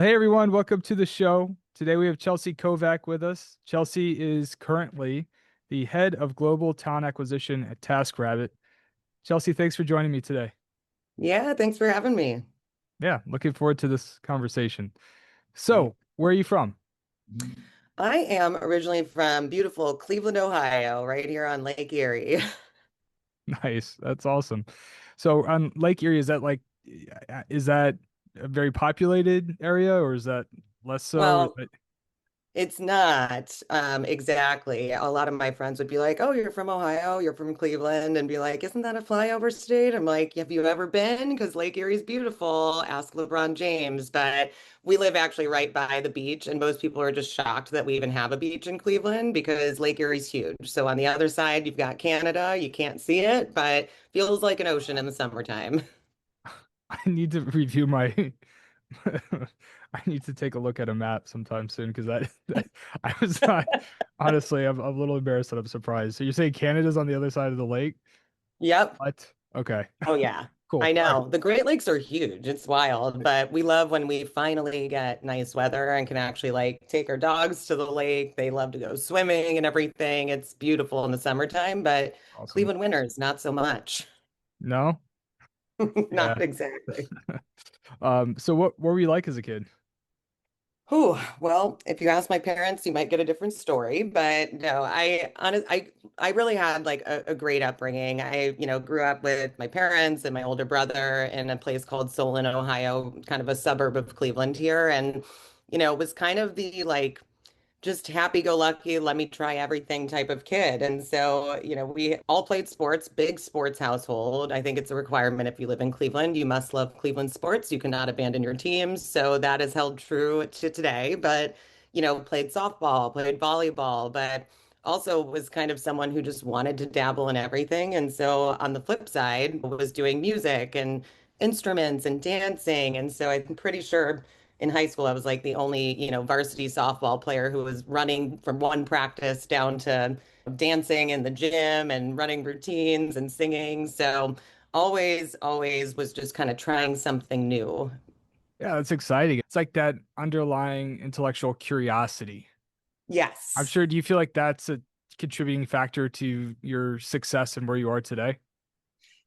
Hey everyone, welcome to the show. Today we have Chelsea Kovak with us. Chelsea is currently the head of global talent acquisition at TaskRabbit. Chelsea, thanks for joining me today. Yeah, thanks for having me. Yeah, looking forward to this conversation. Yeah. So, where are you from? I am originally from beautiful Cleveland, Ohio, right here on Lake Erie. Nice. That's awesome. So, on Lake Erie, is that a very populated area or is that less so? Well, it's not exactly. A lot of my friends would be like, "Oh, you're from Ohio, you're from Cleveland," and be like, "Isn't that a flyover state?" I'm like, "Have you ever been? Because Lake Erie's beautiful. Ask LeBron James." But we live actually right by the beach, and most people are just shocked that we even have a beach in Cleveland because Lake Erie's huge. So on the other side, you've got Canada. You can't see it, but feels like an ocean in the summertime. I need to review my I need to take a look at a map sometime soon because I was not honestly I'm a little embarrassed that I'm surprised. So you're saying Canada's on the other side of the lake? Yep. What? Okay. Oh yeah. Cool. I All right. know. The Great Lakes are huge. It's wild, but we love when we finally get nice weather and can actually like take our dogs to the lake. They love to go swimming and everything. It's beautiful in the summertime, but Awesome. Cleveland winters, not so much. No? Yeah. Not exactly. So what were you like as a kid? Whew. Well, if you ask my parents, you might get a different story. But no, I really had like a great upbringing. I grew up with my parents and my older brother in a place called Solon, Ohio, kind of a suburb of Cleveland here. And it was kind of the like just happy-go-lucky, let me try everything type of kid. And so we all played sports, big sports household. I think it's a requirement if you live in Cleveland. You must love Cleveland sports. You cannot abandon your teams. So that has held true to today. But played softball, played volleyball, but also was kind of someone who just wanted to dabble in everything. And so on the flip side, was doing music and instruments and dancing. And so I'm pretty sure in high school, I was like the only varsity softball player who was running from one practice down to dancing in the gym and running routines and singing. So always was just kind of trying something new. Yeah, that's exciting. It's like that underlying intellectual curiosity. I'm Yes. sure, do you feel like that's a contributing factor to your success and where you are today?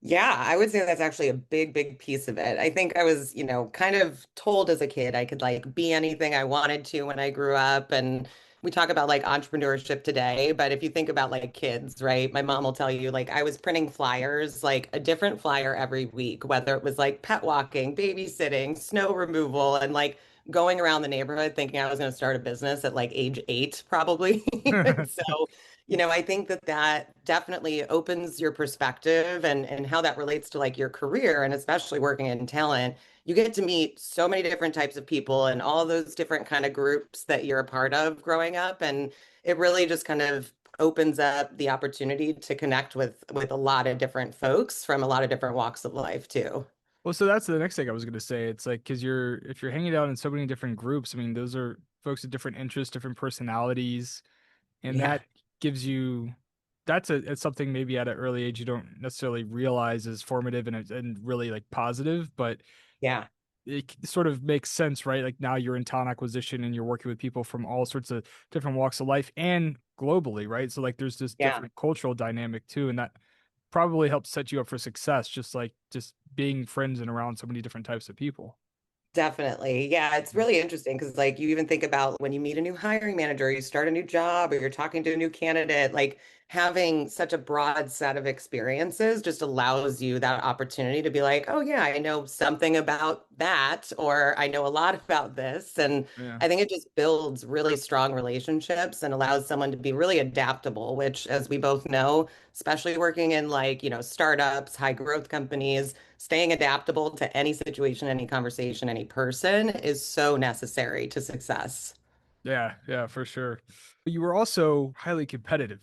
Yeah, I would say that's actually a big piece of it. I think I was kind of told as a kid I could like be anything I wanted to when I grew up. And we talk about like entrepreneurship today, but if you think about like kids, right? My mom will tell you like I was printing flyers, like a different flyer every week, whether it was like pet walking, babysitting, snow removal, and like going around the neighborhood thinking I was going to start a business at like age 8, probably. So I think that that definitely opens your perspective and how that relates to like your career and especially working in talent. You get to meet so many different types of people and all those different kind of groups that you're a part of growing up. And it really just kind of opens up the opportunity to connect with a lot of different folks from a lot of different walks of life too. Well, so that's the next thing I was going to say. It's like because if you're hanging out in so many different groups, I mean, those are folks with different interests, different personalities, and Yeah. that gives you it's something maybe at an early age you don't necessarily realize is formative and really like positive, but Yeah. it sort of makes sense, right? Like now you're in talent acquisition and you're working with people from all sorts of different walks of life and globally, right? So like there's this Yeah. different cultural dynamic too, and that probably helps set you up for success, just like just being friends and around so many different types of people. Definitely. Yeah, it's really interesting because, like, you even think about when you meet a new hiring manager, you start a new job, or you're talking to a new candidate, like having such a broad set of experiences just allows you that opportunity to be like, oh, yeah, I know something about that, or I know a lot about this. And Yeah. I think it just builds really strong relationships and allows someone to be really adaptable, which, as we both know, especially working in like startups, high growth companies, staying adaptable to any situation, any conversation, any person is so necessary to success. Yeah, yeah, for sure. But you were also highly competitive.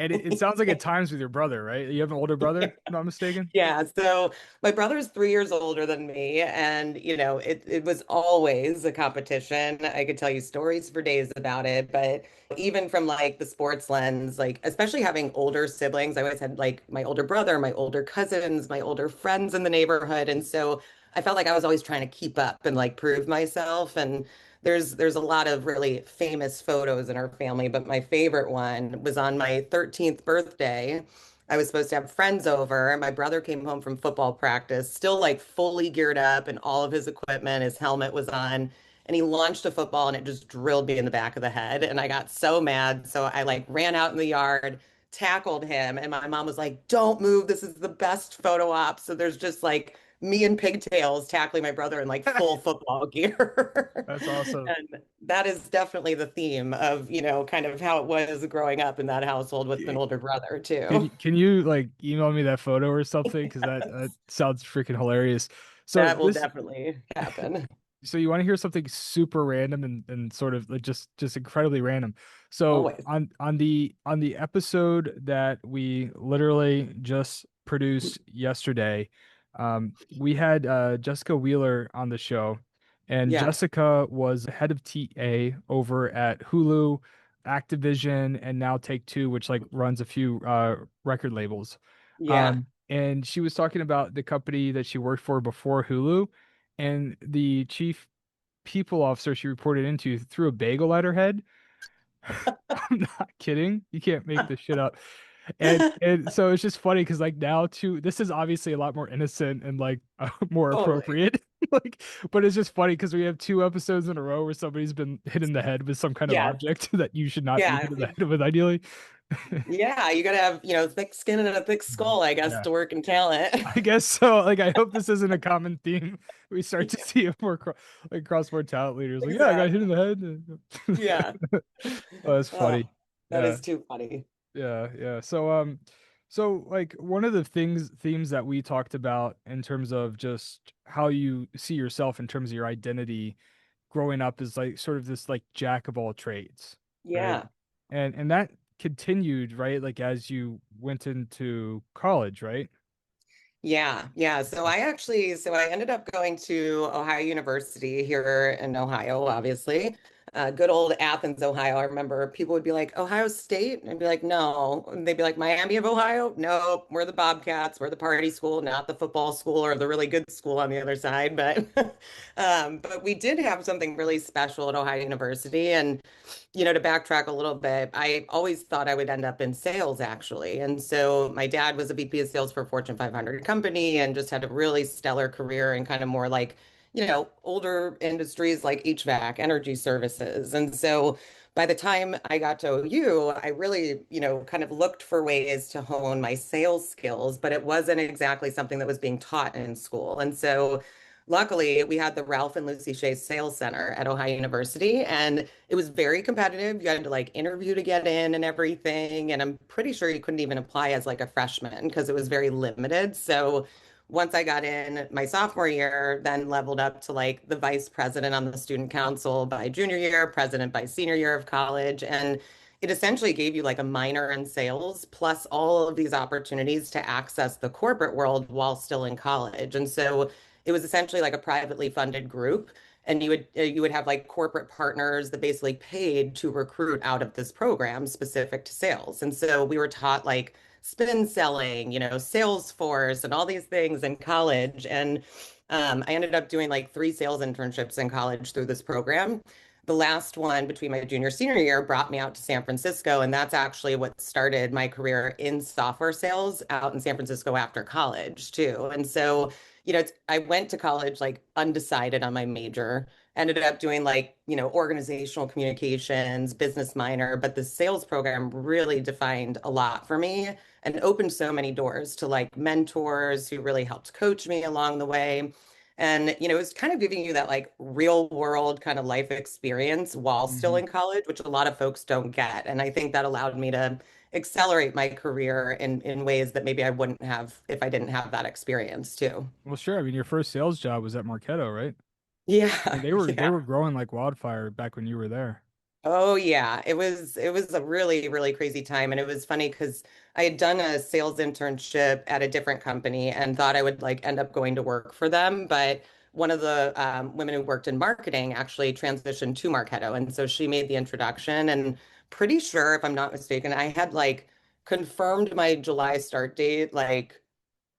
And it sounds like at times with your brother, right? You have an older brother, if I'm not mistaken? Yeah, so my brother's 3 years older than me, and it was always a competition. I could tell you stories for days about it, but even from like the sports lens, like especially having older siblings, I always had like my older brother, my older cousins, my older friends in the neighborhood, and so I felt like I was always trying to keep up and like prove myself. And there's a lot of really famous photos in our family, but my favorite one was on my 13th birthday. I was supposed to have friends over. My brother came home from football practice, still like fully geared up and all of his equipment, his helmet was on. And he launched a football and it just drilled me in the back of the head. And I got so mad. So I like ran out in the yard, tackled him. And my mom was like, don't move. This is the best photo op. So there's just like me in pigtails tackling my brother in like full football gear. That's awesome. And that is definitely the theme of, kind of how it was growing up in that household with an older brother too. Can you like email me that photo or something? Because that sounds freaking hilarious. So That will this definitely happen. so you want to hear something super random and sort of like just incredibly random. So Always. on the episode that we literally just produced yesterday, we had Jessica Wheeler on the show, and Yeah. Jessica was head of TA over at Hulu, Activision, and now Take-Two, which like runs a few record labels. Yeah. And she was talking about the company that she worked for before Hulu, and the chief people officer she reported into threw a bagel at her head. I'm not kidding. You can't make this shit up. And so it's just funny because like now too, this is obviously a lot more innocent and like more Totally. appropriate. Like, but it's just funny because we have two episodes in a row where somebody's been hit in the head with some kind of Yes. object that you should not be Yeah. hit in the head with, ideally. Yeah. You got to have, thick skin and a thick skull, I guess, Yeah. to work in talent. I guess so. Like, I hope this isn't a common theme. We start to see it more like cross more talent leaders. Like, yeah, I got hit in Exactly. the Yeah. head. Oh, that's Oh, funny. that Yeah, is too funny. yeah. So like one of the themes that we talked about in terms of just how you see yourself in terms of your identity growing up is like sort of this like jack of all trades, right? Yeah. And that continued, right? Like as you went into college, right? Yeah, yeah. So I ended up going to Ohio University here in Ohio, obviously. Good old Athens, Ohio. I remember people would be like, Ohio State? And I'd be like, no. And they'd be like, Miami of Ohio? No, we're the Bobcats. We're the party school, not the football school or the really good school on the other side. But but we did have something really special at Ohio University. And to backtrack a little bit, I always thought I would end up in sales actually. And so my dad was a VP of sales for a Fortune 500 company and just had a really stellar career in kind of more like, older industries like HVAC, energy services. And so by the time I got to OU, I really, kind of looked for ways to hone my sales skills, but it wasn't exactly something that was being taught in school. And so luckily, we had the Ralph and Lucy Shea Sales Center at Ohio University, and it was very competitive. You had to like interview to get in and everything. And I'm pretty sure you couldn't even apply as like a freshman because it was very limited. So once I got in my sophomore year, then leveled up to like the vice president on the student council by junior year, president by senior year of college. And it essentially gave you like a minor in sales plus all of these opportunities to access the corporate world while still in college. And so it was essentially like a privately funded group, and you would have like corporate partners that basically paid to recruit out of this program specific to sales. And so we were taught like spin selling, Salesforce and all these things in college. And I ended up doing like three sales internships in college through this program. The last one between my junior senior year brought me out to San Francisco, and that's actually what started my career in software sales out in San Francisco after college too. And so I went to college like undecided on my major, ended up doing like, organizational communications, business minor, but the sales program really defined a lot for me and opened so many doors to like mentors who really helped coach me along the way. And, it was kind of giving you that like real world kind of life experience while still Mhm. in college, which a lot of folks don't get. And I think that allowed me to accelerate my career in ways that maybe I wouldn't have if I didn't have that experience too. Well, sure. I mean, your first sales job was at Marketo, right? I mean, Yeah, they yeah. were growing like wildfire back when you were there. Oh yeah, it was a really really crazy time, and it was funny because I had done a sales internship at a different company and thought I would like end up going to work for them, but one of the women who worked in marketing actually transitioned to Marketo, and so she made the introduction. And pretty sure, if I'm not mistaken, I had like confirmed my July start date like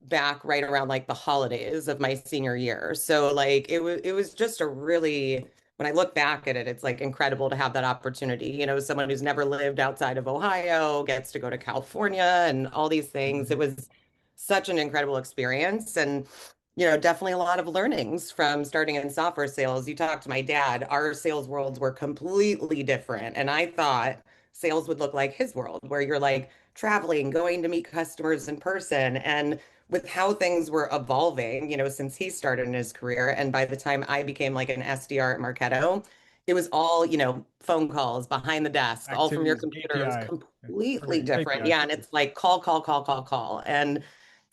back right around like the holidays of my senior year. So like it was just a really, when I look back at it, it's like incredible to have that opportunity. Someone who's never lived outside of Ohio gets to go to California and all these things. It Mhm. was such an incredible experience. And definitely a lot of learnings from starting in software sales. You talk to my dad, our sales worlds were completely different. And I thought sales would look like his world, where you're like traveling, going to meet customers in person. And with how things were evolving, since he started in his career, and by the time I became like an SDR at Marketo, it was all, phone calls behind the desk, all from your Activities, computer. It was KPI, completely or different. KPI. Yeah. And it's like call, call, call, call, call. And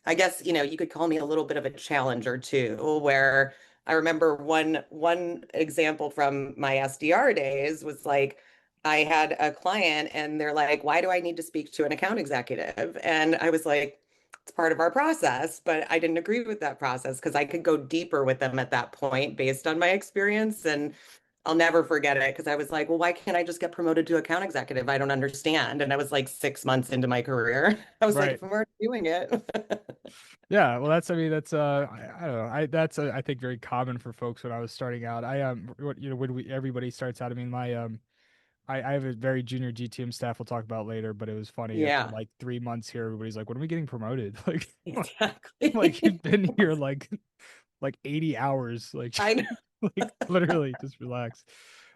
I guess, you could call me a little bit of a challenger too, where I remember one example from my SDR days was like I had a client and they're like, "Why do I need to speak to an account executive?" And I was like, "It's part of our process," but I didn't agree with that process because I could go deeper with them at that point based on my experience. And I'll never forget it because I was like, well, why can't I just get promoted to account executive? I don't understand. And I was like 6 months into my career. I was like, Right. if I'm already doing it. Yeah, well, that's I mean that's I don't know that's I think very common for folks when I was starting out. When we everybody starts out. I mean I have a very junior GTM staff we'll talk about later, but it was funny after Yeah, like 3 months here, everybody's like, "When are we getting promoted?" Like exactly. you've been here like 80 hours, I know. like literally just relax.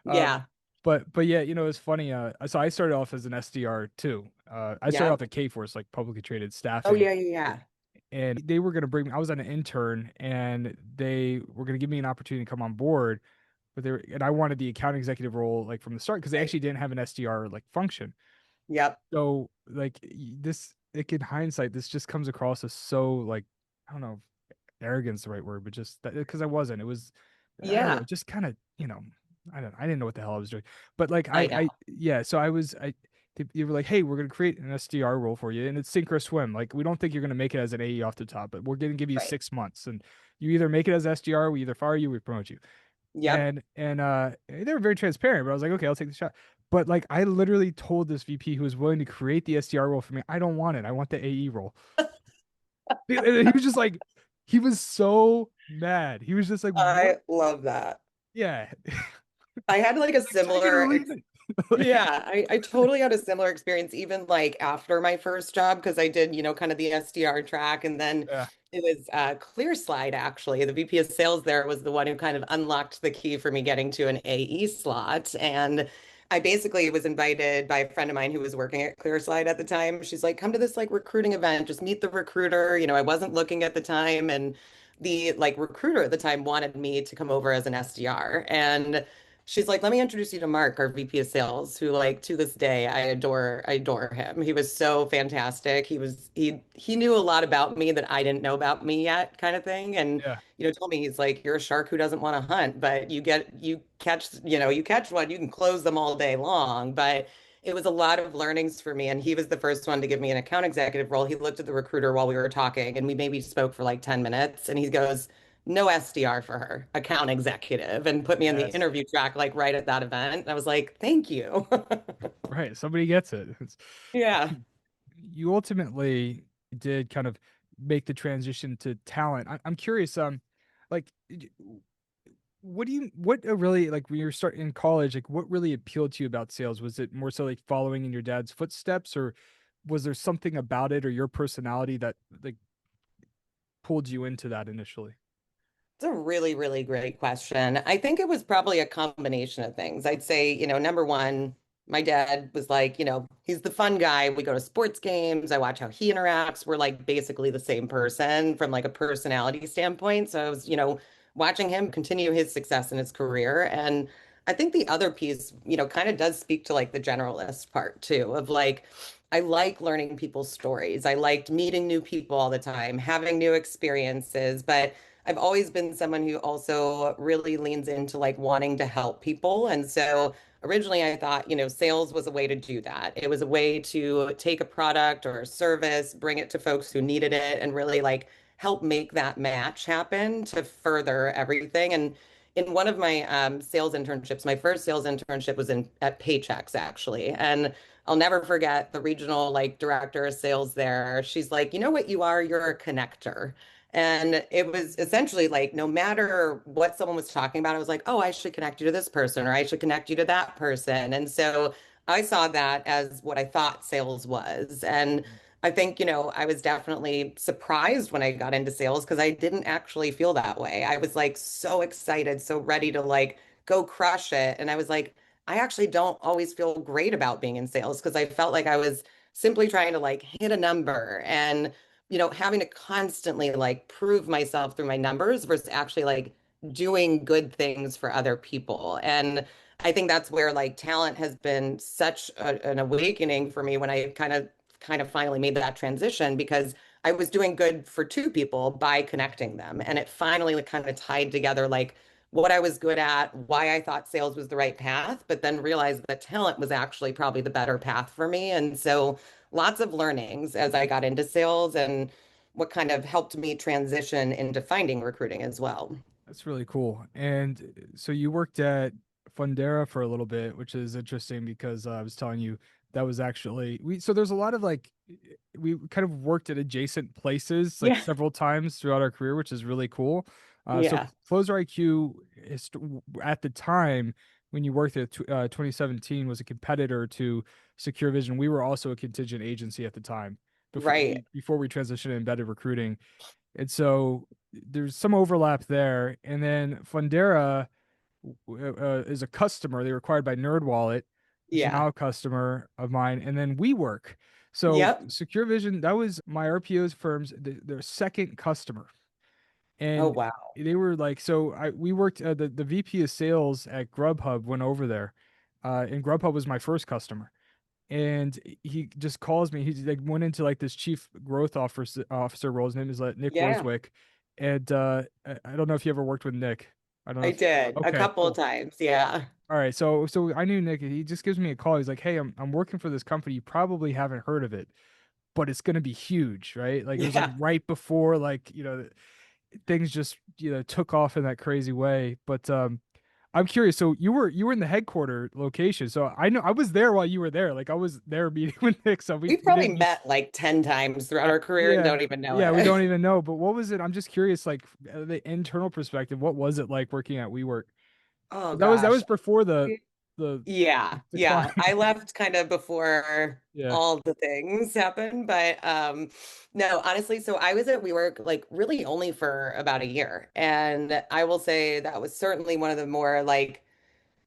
Um, Yeah. but yeah, it's funny. So I started off as an SDR too. I started Yeah. off at Kforce, like publicly traded Oh, staffing, yeah, yeah, yeah. and they were gonna bring me. I was an intern, and they were gonna give me an opportunity to come on board. And I wanted the account executive role like from the start because they Right. actually didn't have an SDR like function. Yep. So like this, like in hindsight, this just comes across as so like I don't know if arrogance the right word, but just that because I wasn't. It was I don't know, Yeah, just kind of I didn't know what the hell I was doing. But like I know. I yeah, so they were like, hey, we're gonna create an SDR role for you, and it's sink or swim. Like we don't think you're gonna make it as an AE off the top, but we're gonna give you Right. 6 months, and you either make it as SDR, we either fire you, we promote you. Yep. And they were very transparent, but I was like, okay, I'll take the shot. But like I literally told this VP who was willing to create the SDR role for me, I don't want it. I want the AE role. And he was just like, he was so mad. He was just like, what? I love that. Yeah. I had like a Like, take it or similar leave it. Like, Yeah, I totally had a similar experience, even like after my first job, because I did, kind of the SDR track. And then yeah, it was ClearSlide, actually. The VP of sales there was the one who kind of unlocked the key for me getting to an AE slot. And I basically was invited by a friend of mine who was working at ClearSlide at the time. She's like, come to this like recruiting event, just meet the recruiter. I wasn't looking at the time. And the like recruiter at the time wanted me to come over as an SDR. And she's like, let me introduce you to Mark, our VP of sales, who like to this day I adore him. He was so fantastic. He knew a lot about me that I didn't know about me yet, kind of thing. And yeah, told me he's like, you're a shark who doesn't want to hunt, but you catch one, you can close them all day long. But it was a lot of learnings for me. And he was the first one to give me an account executive role. He looked at the recruiter while we were talking, and we maybe spoke for like 10 minutes, and he goes, no SDR for her, account executive, and put me in the yes, interview track like right at that event. And I was like, thank you. right. Somebody gets it. Yeah. You ultimately did kind of make the transition to talent. I'm curious, like what really like when you were starting in college, like what really appealed to you about sales? Was it more so like following in your dad's footsteps, or was there something about it or your personality that like pulled you into that initially? It's a really, really great question. I think it was probably a combination of things. I'd say, number one, my dad was like, he's the fun guy. We go to sports games. I watch how he interacts. We're like basically the same person from like a personality standpoint. So I was, watching him continue his success in his career. And I think the other piece, kind of does speak to like the generalist part too, of like, I like learning people's stories. I liked meeting new people all the time, having new experiences, but I've always been someone who also really leans into like wanting to help people. And so originally I thought, sales was a way to do that. It was a way to take a product or a service, bring it to folks who needed it, and really like help make that match happen to further everything. And in one of my sales internships, my first sales internship was in at Paychex actually. And I'll never forget the regional like director of sales there. She's like, you know what you are? You're a connector. And it was essentially like no matter what someone was talking about, I was like, oh, I should connect you to this person or I should connect you to that person. And so I saw that as what I thought sales was. And I think, I was definitely surprised when I got into sales because I didn't actually feel that way. I was like so excited, so ready to like go crush it. And I was like, I actually don't always feel great about being in sales because I felt like I was simply trying to like hit a number and, having to constantly like prove myself through my numbers versus actually like doing good things for other people. And I think that's where like talent has been such an awakening for me when I kind of finally made that transition because I was doing good for two people by connecting them. And it finally like, kind of tied together like what I was good at, why I thought sales was the right path, but then realized that talent was actually probably the better path for me. And so lots of learnings as I got into sales and what kind of helped me transition into finding recruiting as well. That's really cool. And so you worked at Fundera for a little bit, which is interesting because I was telling you that was actually so there's a lot of like we kind of worked at adjacent places like Yeah. several times throughout our career, which is really cool. So Yeah. Closer IQ at the time when you worked at 2017 was a competitor to Secure Vision. We were also a contingent agency at the time Right. before we transitioned to embedded recruiting. And so there's some overlap there. And then Fundera is a customer. They were acquired by NerdWallet, which is Yeah. now a customer of mine. And then WeWork. So Yep. Secure Vision, that was my RPO's firm's their second customer. Oh, And wow. they were like, so we worked, the VP of sales at Grubhub went over there. And Grubhub was my first customer and he just calls me. He like went into like this chief growth officer role. His name is like Nick Yeah. Worswick, and I don't know if you ever worked with Nick. I don't know I if. did a Okay, couple of cool. times. Yeah. All right, so I knew Nick. He just gives me a call. He's like, "Hey, I'm working for this company. You probably haven't heard of it, but it's gonna be huge, right? Like it was like Yeah. right before like things just took off in that crazy way. But I'm curious. So you were in the headquarter location. So I know I was there while you were there. Like I was there meeting with Nick. So We've we probably didn't meet. met like 10 times throughout our career and Yeah, don't even know yeah. We it. don't even know. But what was it? I'm just curious. Like the internal perspective. What was it like working at WeWork? Oh That gosh. was before the Yeah. decline. Yeah. I left kind of before Yeah. all the things happened, but no, honestly, so I was at WeWork like really only for about a year. And I will say that was certainly one of the more like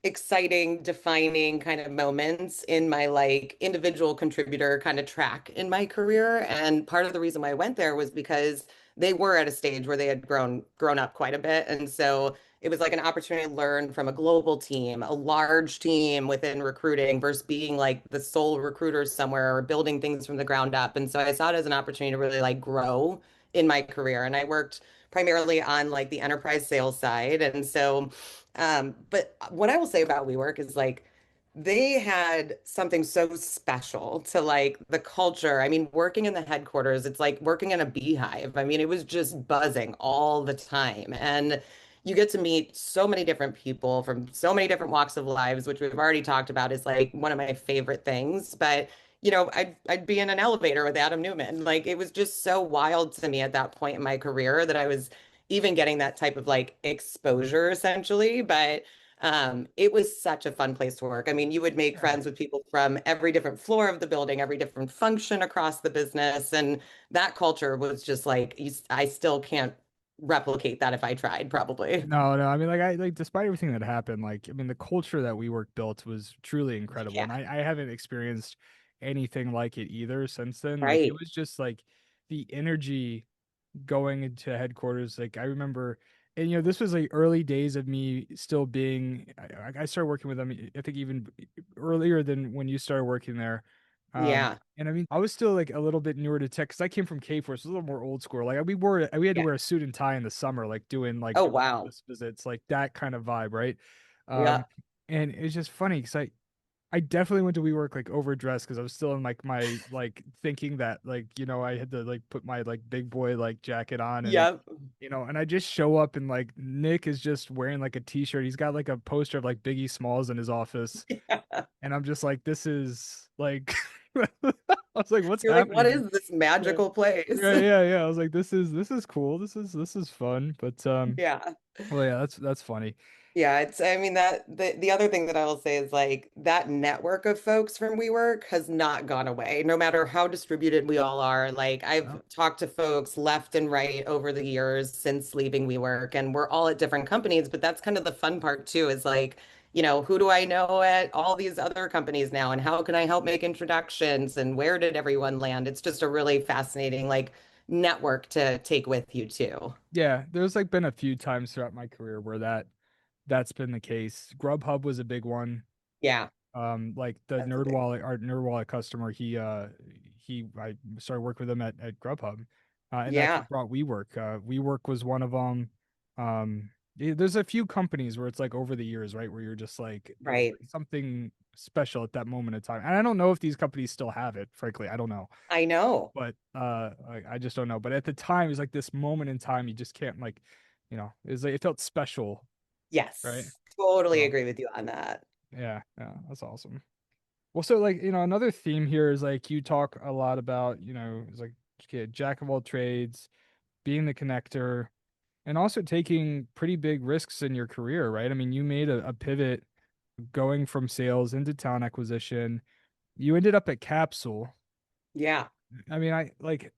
exciting, defining kind of moments in my like individual contributor kind of track in my career. And part of the reason why I went there was because they were at a stage where they had grown up quite a bit. And so it was like an opportunity to learn from a global team, a large team within recruiting versus being like the sole recruiter somewhere or building things from the ground up. And so I saw it as an opportunity to really like grow in my career. And I worked primarily on like the enterprise sales side. And so but what I will say about WeWork is like they had something so special to like the culture. I mean, working in the headquarters, it's like working in a beehive. I mean, it was just buzzing all the time. And you get to meet so many different people from so many different walks of lives, which we've already talked about is like one of my favorite things. But I'd be in an elevator with Adam Newman. Like it was just so wild to me at that point in my career that I was even getting that type of like exposure essentially. But it was such a fun place to work. I mean, you would make Yeah. friends with people from every different floor of the building, every different function across the business. And that culture was just like, I still can't replicate that if I tried, probably. No, no. I mean, like I like despite everything that happened, like I mean, the culture that WeWork built was truly incredible, Yeah, and I haven't experienced anything like it either since then. Like it right. was just like the energy going into headquarters. Like I remember, and this was like early days of me still being. I started working with them. I think even earlier than when you started working there. Yeah, And I mean, I was still like a little bit newer to tech because I came from K-Force, a little more old school. Like we had to yeah. wear a suit and tie in the summer, like doing like Oh, wow. office visits, like that kind of vibe, right? Yeah, Um, and it's just funny because I definitely went to WeWork like overdressed because I was still in like my like thinking that like I had to like put my like big boy like jacket on and like Yep. and I just show up and like Nick is just wearing like a t-shirt. He's got like a poster of like Biggie Smalls in his office, and I'm just like, this is like I was like, what's You're like, what happening here? is this Yeah. magical place? Yeah. I was like, this is cool. This is fun. But Yeah. well, yeah, that's funny. Yeah, I mean that the other thing that I will say is like that network of folks from WeWork has not gone away, no matter how distributed we all are. Like I've Well, talked to folks left and right over the years since leaving WeWork, and we're all at different companies, but that's kind of the fun part too, is like, who do I know at all these other companies now, and how can I help make introductions, and where did everyone land? It's just a really fascinating like network to take with you too. yeah, there's like been a few times throughout my career where that's been the case. Grubhub was a big one. Yeah, Like the that's a big one. NerdWallet, our NerdWallet customer, I started working with him at Grubhub, and that's Yeah, what brought WeWork. WeWork was one of them. There's a few companies where it's like over the years, right, where you're just like it's right. like something special at that moment in time. And I don't know if these companies still have it, frankly, I don't know, I know. but I just don't know. But at the time, it's like this moment in time, you just can't like, it's like it felt special, right? Yes, totally So agree with you on that. yeah, that's awesome. Well, so like, another theme here is like you talk a lot about, it's like okay, jack of all trades, being the connector, and also taking pretty big risks in your career, right? I mean, you made a pivot going from sales into talent acquisition. You ended up at Capsule. Yeah. I mean, I like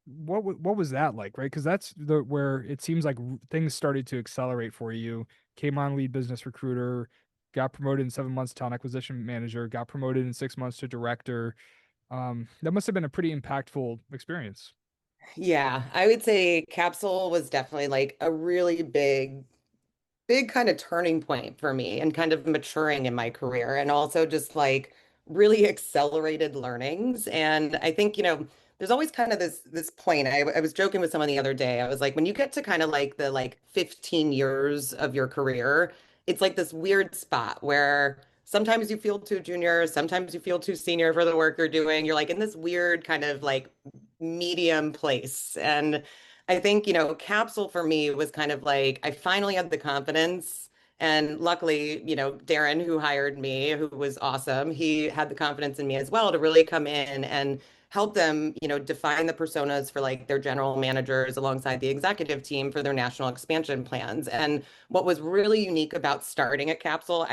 what was that like, right? Because that's the where it seems like things started to accelerate for you. Came on lead business recruiter, got promoted in 7 months to talent acquisition manager, got promoted in 6 months to director. That must have been a pretty impactful experience. Yeah, I would say Capsule was definitely like a really big kind of turning point for me and kind of maturing in my career and also just like really accelerated learnings. And I think, there's always kind of this point. I was joking with someone the other day. I was like, when you get to kind of like the like 15 years of your career, it's like this weird spot where sometimes you feel too junior, sometimes you feel too senior for the work you're doing. You're like in this weird kind of like medium place. And I think, Capsule for me was kind of like I finally had the confidence. And luckily, Darren, who hired me, who was awesome, he had the confidence in me as well to really come in and help them, define the personas for like their general managers alongside the executive team for their national expansion plans. And what was really unique about starting at Capsule,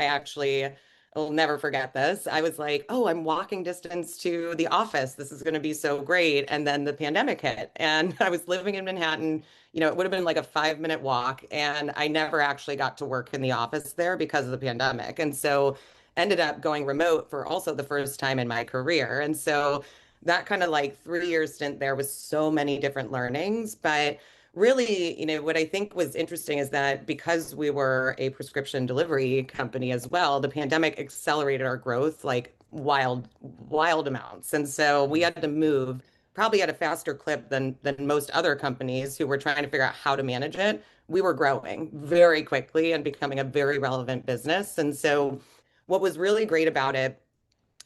I'll never forget this. I was like, oh, I'm walking distance to the office. This is going to be so great. And then the pandemic hit, and I was living in Manhattan. It would have been like a 5-minute walk, and I never actually got to work in the office there because of the pandemic. And so ended up going remote for also the first time in my career. And so that kind of like 3 year stint there was so many different learnings. But really, what I think was interesting is that because we were a prescription delivery company as well, the pandemic accelerated our growth like wild amounts. And so we had to move probably at a faster clip than most other companies who were trying to figure out how to manage it. We were growing very quickly and becoming a very relevant business. And so what was really great about it,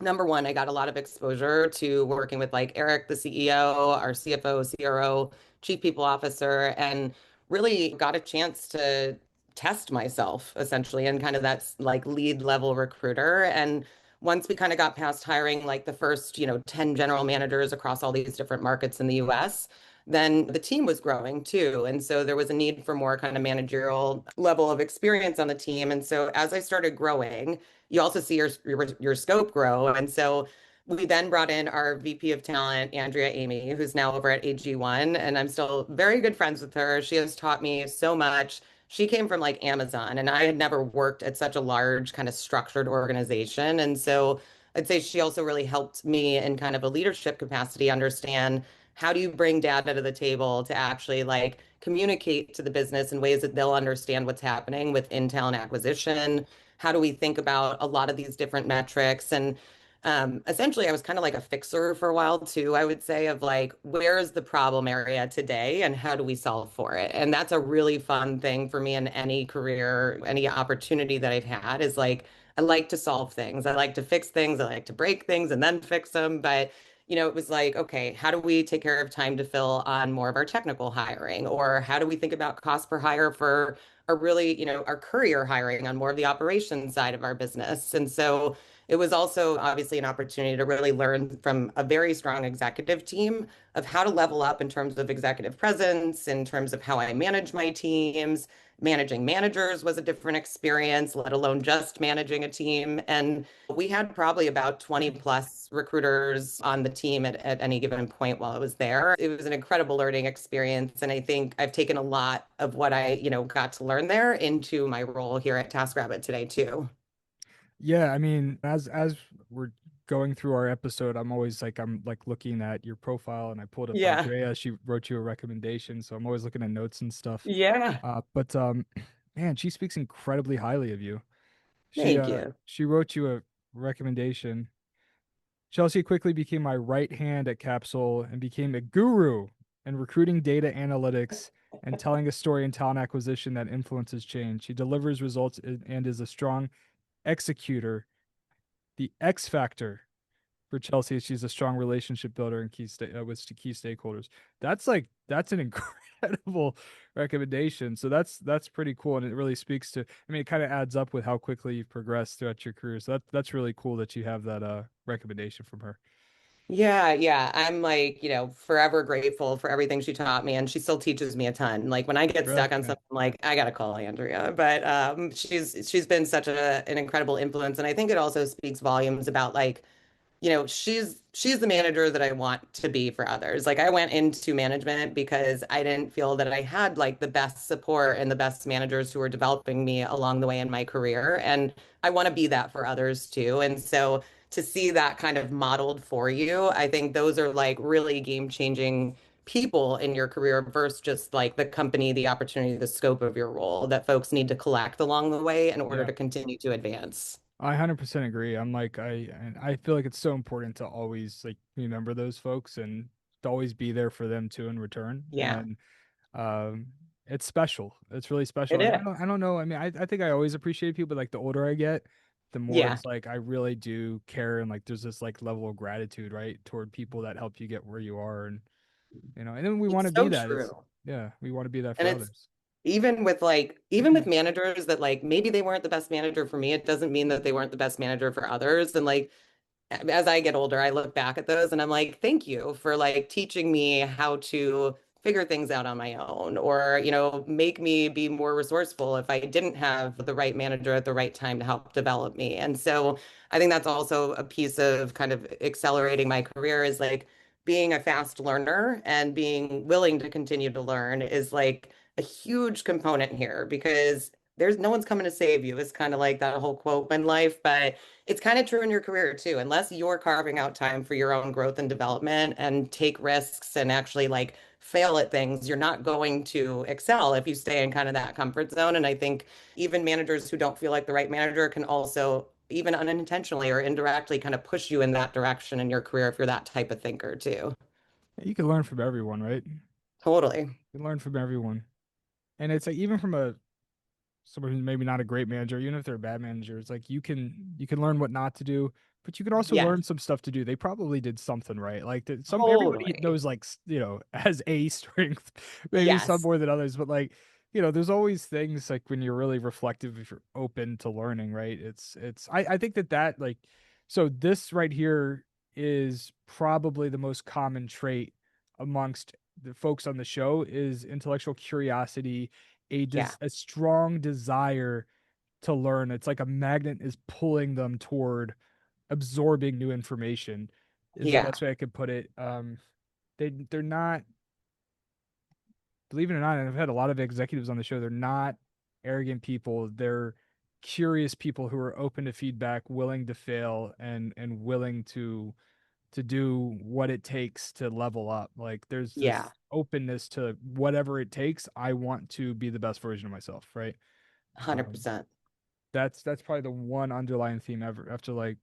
number one, I got a lot of exposure to working with like Eric, the CEO, our CFO, CRO, Chief People Officer, and really got a chance to test myself essentially and kind of that's like lead level recruiter. And once we kind of got past hiring like the first, 10 general managers across all these different markets in the US, then the team was growing too. And so there was a need for more kind of managerial level of experience on the team. And so as I started growing, you also see your scope grow. And so we then brought in our VP of talent, Andrea Amy, who's now over at AG1, and I'm still very good friends with her. She has taught me so much. She came from like Amazon, and I had never worked at such a large kind of structured organization. And so I'd say she also really helped me in kind of a leadership capacity understand how do you bring data to the table to actually like communicate to the business in ways that they'll understand what's happening with talent acquisition. How do we think about a lot of these different metrics? And Essentially, I was kind of like a fixer for a while too, I would say, of like, where is the problem area today and how do we solve for it? And that's a really fun thing for me in any career, any opportunity that I've had is like, I like to solve things. I like to fix things. I like to break things and then fix them. But, it was like, okay, how do we take care of time to fill on more of our technical hiring? Or how do we think about cost per hire for our really, our courier hiring on more of the operations side of our business? And so, it was also obviously an opportunity to really learn from a very strong executive team of how to level up in terms of executive presence, in terms of how I manage my teams. Managing managers was a different experience, let alone just managing a team. And we had probably about 20 plus recruiters on the team at any given point while I was there. It was an incredible learning experience. And I think I've taken a lot of what I, got to learn there into my role here at TaskRabbit today, too. Yeah, I mean, as we're going through our episode, I'm like looking at your profile and I pulled up Yeah. Andrea. She wrote you a recommendation, so I'm always looking at notes and stuff. Yeah. But man, she speaks incredibly highly of you. She Thank uh you. she wrote you a recommendation. Chelsea quickly became my right hand at Capsule and became a guru in recruiting data analytics and telling a story in talent acquisition that influences change. She delivers results and is a strong executor. The X factor for Chelsea is she's a strong relationship builder and with key stakeholders. That's an incredible recommendation. So that's pretty cool, and it really speaks to. I mean, it kind of adds up with how quickly you've progressed throughout your career. So that's really cool that you have that recommendation from her. Yeah, yeah. I'm like, forever grateful for everything she taught me, and she still teaches me a ton. Like when I get Really? stuck on Yeah. something, like I gotta call Andrea. But she's been such an incredible influence, and I think it also speaks volumes about like she's the manager that I want to be for others. Like I went into management because I didn't feel that I had like the best support and the best managers who were developing me along the way in my career. And I want to be that for others too. And so to see that kind of modeled for you, I think those are like really game-changing people in your career versus just like the company, the opportunity, the scope of your role that folks need to collect along the way in order Yeah. to continue to advance. I 100% agree. I feel like it's so important to always like remember those folks and to always be there for them too in return. Yeah, And Um, it's special. It's really special. it And is. I don't know. I mean, I think I always appreciate people, but like the older I get, the more Yeah. it's like I really do care and like there's this like level of gratitude, right, toward people that help you get where you are and then we want to It's be so that. It's true. yeah, we want to be that And for it's others. even with managers that like maybe they weren't the best manager for me, it doesn't mean that they weren't the best manager for others. And like as I get older, I look back at those and I'm like, thank you for like teaching me how to figure things out on my own or, make me be more resourceful if I didn't have the right manager at the right time to help develop me. And so I think that's also a piece of kind of accelerating my career is like being a fast learner and being willing to continue to learn is like a huge component here because there's no one's coming to save you. It's kind of like that whole quote in life, but it's kind of true in your career too. Unless you're carving out time for your own growth and development and take risks and actually like fail at things, you're not going to excel if you stay in kind of that comfort zone. And I think even managers who don't feel like the right manager can also, even unintentionally or indirectly, kind of push you in that direction in your career if you're that type of thinker too. You can learn from everyone, right? You Totally. can learn from everyone. And it's like even from a someone who's maybe not a great manager, even if they're a bad manager, it's like you can learn what not to do, but you can also Yes, learn some stuff to do. They probably did something right. Like some everybody totally. knows like has a strength, maybe some Yes. more than others, but like there's always things like when you're really reflective, if you're open to learning, right? I think that like so this right here is probably the most common trait amongst the folks on the show is intellectual curiosity Yeah. a strong desire to learn. It's like a magnet is pulling them toward absorbing new information, is the Yeah. best way I could put it. They're not, believe it or not, and I've had a lot of executives on the show, they're not arrogant people. They're curious people who are open to feedback, willing to fail, and willing to do what it takes to level up. Like there's Yeah. this openness to whatever it takes. I want to be the best version of myself, right? Um, 100%. that's probably the one underlying theme ever after like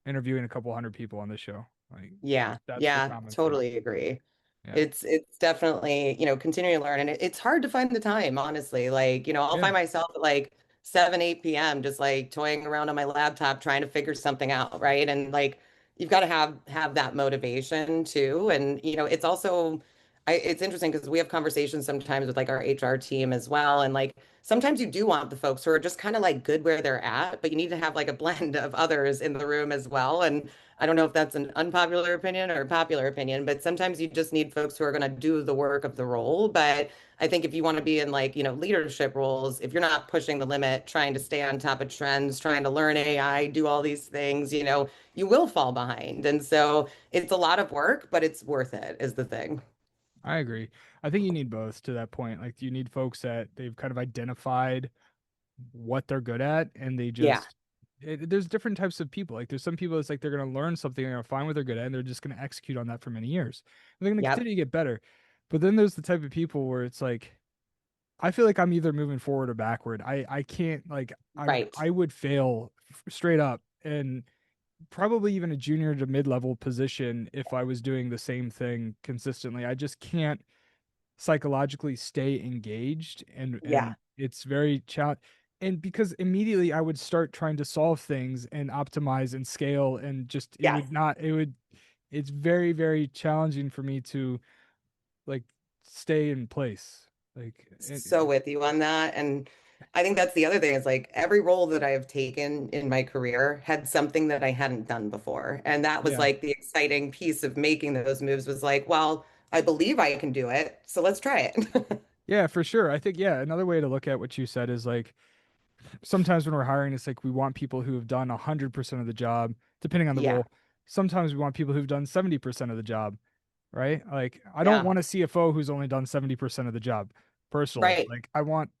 interviewing a couple hundred people on this show. Like Yeah, that's the yeah, common theme. totally agree. Yeah. It's definitely, continuing to learn and it's hard to find the time, honestly. Like, I'll Yeah. find myself at like 7, 8 p.m. just like toying around on my laptop trying to figure something out, right? And like you've got to have that motivation too. And it's also it's interesting because we have conversations sometimes with like our HR team as well. And like sometimes you do want the folks who are just kind of like good where they're at, but you need to have like a blend of others in the room as well. And I don't know if that's an unpopular opinion or a popular opinion, but sometimes you just need folks who are going to do the work of the role. But I think if you want to be in like, leadership roles, if you're not pushing the limit, trying to stay on top of trends, trying to learn AI, do all these things, you will fall behind. And so it's a lot of work, but it's worth it, is the thing. I agree. I think you need both to that point. Like you need folks that they've kind of identified what they're good at and they Yeah. just there's different types of people. Like there's some people it's like they're going to learn something, they're going to find what they're good at, and they're just going to execute on that for many years. And they're going to Yep. continue to get better. But then there's the type of people where it's like I feel like I'm either moving forward or backward. I can't like Right. I would fail straight up and probably even a junior to mid-level position if I was doing the same thing consistently. I just can't psychologically stay engaged and Yeah. it's very challenge and because immediately I would start trying to solve things and optimize and scale and just it Yes. would not it would it's very very challenging for me to like stay in place like So with you on that. And I think that's the other thing is like every role that I've taken in my career had something that I hadn't done before. And that was yeah like the exciting piece of making those moves was like, well, I believe I can do it. So let's try it. yeah for sure I think yeah another way to look at what you said is like sometimes when we're hiring, it's like we want people who have done 100% of the job, depending on the Yeah. role. Sometimes we want people who've done 70% of the job, right? Like, I don't Yeah. want a CFO who's only done 70% of the job personally. Right. Like, I want,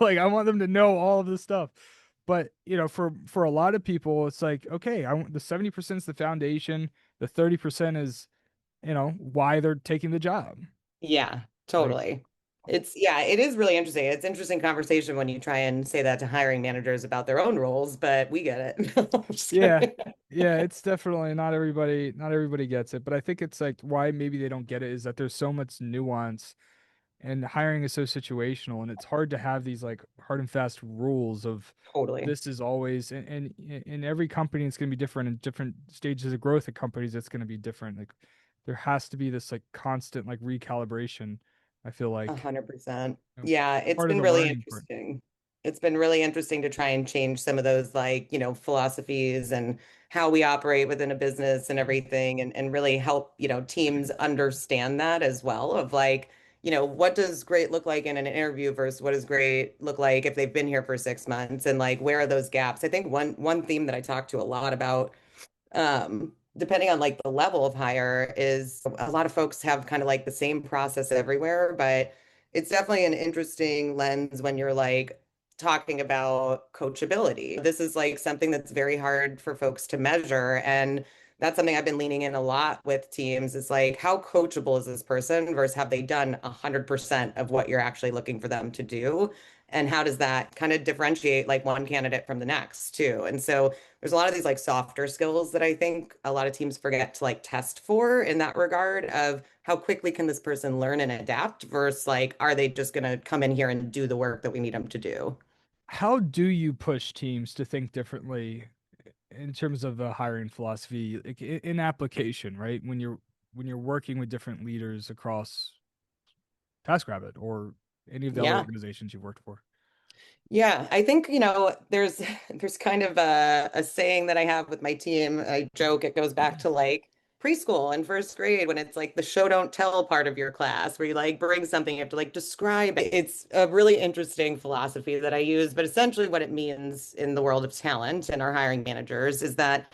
like I want them to know all of this stuff. But, for a lot of people, it's like, okay, I want the 70% is the foundation, the 30% is, why they're taking the job. Yeah, Like, totally. Yeah, it is really interesting. It's interesting conversation when you try and say that to hiring managers about their own roles, but we get it. I'm just yeah. kidding. Yeah, it's definitely not everybody gets it, but I think it's like why maybe they don't get it is that there's so much nuance and hiring is so situational and it's hard to have these like hard and fast rules of Totally. this is always and in every company it's going to be different in different stages of growth of companies it's going to be different. Like there has to be this like constant like recalibration. I feel like 100%. you know, Yeah, it's part of been the really learning part. interesting. It's been really interesting to try and change some of those like, philosophies and how we operate within a business and everything and really help, teams understand that as well of like, what does great look like in an interview versus what does great look like if they've been here for 6 months and like where are those gaps? I think one theme that I talk to a lot about depending on like the level of hire is a lot of folks have kind of like the same process everywhere, but it's definitely an interesting lens when you're like talking about coachability. This is like something that's very hard for folks to measure. And that's something I've been leaning in a lot with teams is like, how coachable is this person versus have they done 100% of what you're actually looking for them to do? And how does that kind of differentiate like one candidate from the next too? And so there's a lot of these like softer skills that I think a lot of teams forget to like test for in that regard of how quickly can this person learn and adapt versus like, are they just going to come in here and do the work that we need them to do? How do you push teams to think differently in terms of the hiring philosophy, like in application, right? When you're working with different leaders across TaskRabbit or any of the other Yeah. organizations you've worked for. Yeah, I think, there's kind of a saying that I have with my team. I joke it goes back to like preschool and first grade when it's like the show don't tell part of your class where you like bring something, you have to like describe it. It's a really interesting philosophy that I use, but essentially what it means in the world of talent and our hiring managers is that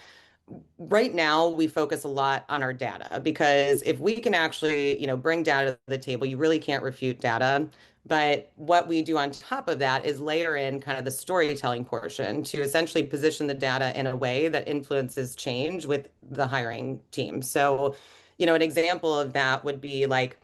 right now we focus a lot on our data because if we can actually, bring data to the table, you really can't refute data. But what we do on top of that is layer in kind of the storytelling portion to essentially position the data in a way that influences change with the hiring team. So, an example of that would be like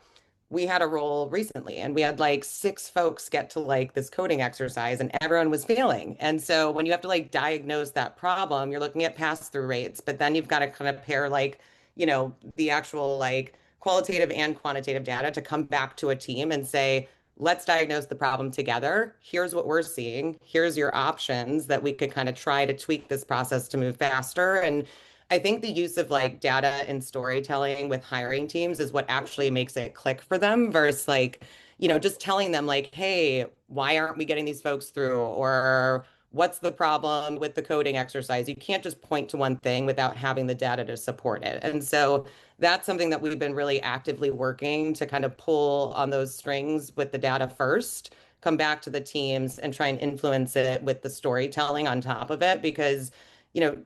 we had a role recently and we had like six folks get to like this coding exercise and everyone was failing. And so when you have to like diagnose that problem, you're looking at pass-through rates, but then you've got to kind of pair like, the actual like qualitative and quantitative data to come back to a team and say, let's diagnose the problem together. Here's what we're seeing. Here's your options that we could kind of try to tweak this process to move faster. And I think the use of like data and storytelling with hiring teams is what actually makes it click for them versus like, just telling them like, hey, why aren't we getting these folks through? Or what's the problem with the coding exercise? You can't just point to one thing without having the data to support it. And so that's something that we've been really actively working to kind of pull on those strings with the data first, come back to the teams and try and influence it with the storytelling on top of it because, you know,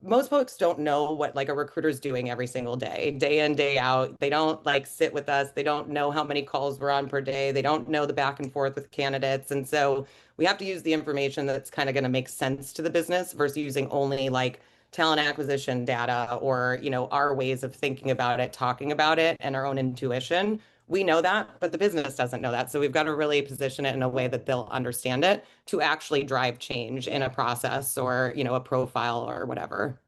most folks don't know what like a recruiter's doing every single day, day in, day out. They don't like sit with us. They don't know how many calls we're on per day. They don't know the back and forth with candidates. And so we have to use the information that's kind of going to make sense to the business versus using only like talent acquisition data or, our ways of thinking about it, talking about it, and our own intuition. We know that, but the business doesn't know that. So we've got to really position it in a way that they'll understand it to actually drive change in a process or, a profile or whatever.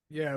Yeah,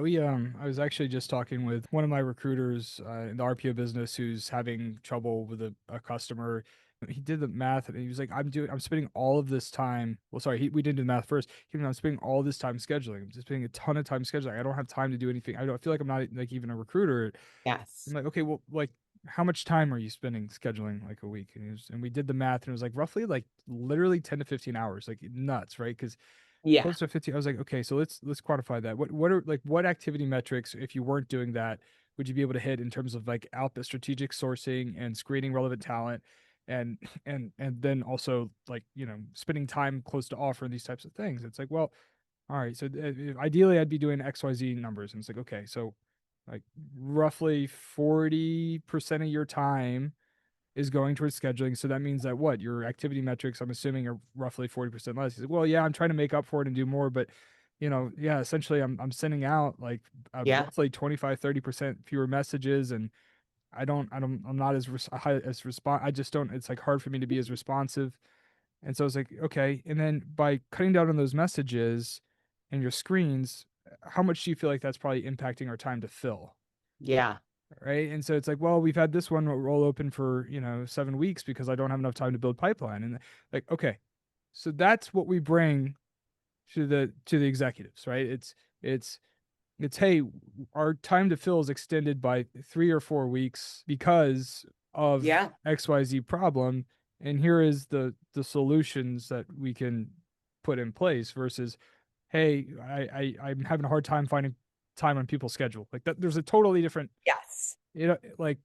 I was actually just talking with one of my recruiters in the RPO business who's having trouble with a customer. He did the math and he was like, I'm spending all of this time. Well, sorry, we didn't do the math first. I'm spending all this time scheduling. I'm just spending a ton of time scheduling. I don't have time to do anything. I don't feel like I'm not like even a recruiter. I'm Yes. like, okay, well, like, how much time are you spending scheduling like a week? And we did the math and it was like roughly like literally 10 to 15 hours, like nuts, right? Because Yeah. close to 50. I was like, okay, so let's quantify that. What are like what activity metrics, if you weren't doing that, would you be able to hit in terms of like output strategic sourcing and screening relevant talent and and then also like, spending time close to offer and these types of things. It's like, well, all right, so ideally I'd be doing XYZ numbers. And it's like, okay, so like roughly 40% of your time is going towards scheduling. So that means that what your activity metrics, I'm assuming, are roughly 40% less. He's like, well, yeah, I'm trying to make up for it and do more, but yeah, essentially I'm sending out like Yeah. roughly 25-30% fewer messages, and I'm not as high as respond. I just don't. It's like hard for me to be as responsive, and so it's like, okay. And then by cutting down on those messages and your screens, how much do you feel like that's probably impacting our time to fill? Yeah. Right. And so it's like, well, we've had this one roll open for, 7 weeks because I don't have enough time to build pipeline. And like, okay, so that's what we bring to the executives, right? It's it's hey, our time to fill is extended by 3 or 4 weeks because of Yeah. XYZ problem. And here is the solutions that we can put in place versus, hey, I'm having a hard time finding time on people's schedule. Like that there's a totally different, Yes. like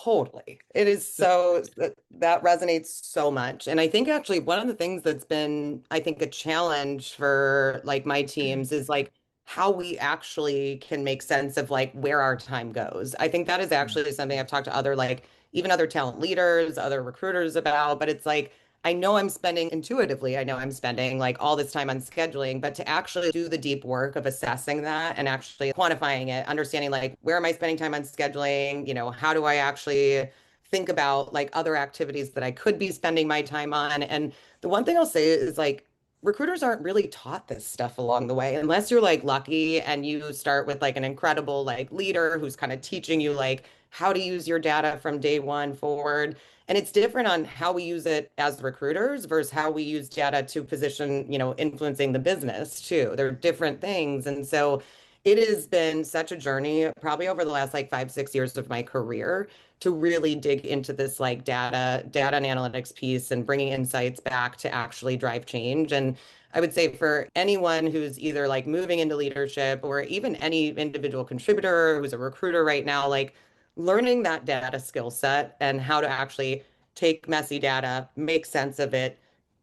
Totally. It is the, so that resonates so much. And I think actually one of the things that's been, I think, a challenge for like my teams is like how we actually can make sense of like where our time goes. I think that is actually something I've talked to other like even other talent leaders, other recruiters about, but it's like I know I'm spending intuitively, I know I'm spending like all this time on scheduling, but to actually do the deep work of assessing that and actually quantifying it, understanding like where am I spending time on scheduling, how do I actually think about like other activities that I could be spending my time on. And the one thing I'll say is like recruiters aren't really taught this stuff along the way unless you're like lucky and you start with like an incredible like leader who's kind of teaching you like how to use your data from day one forward. And it's different on how we use it as recruiters versus how we use data to position, influencing the business too. They're different things. And so it has been such a journey, probably over the last like 5, 6 years of my career to really dig into this like data and analytics piece and bringing insights back to actually drive change. And I would say for anyone who's either like moving into leadership or even any individual contributor who's a recruiter right now, like learning that data skill set and how to actually take messy data, make sense of it,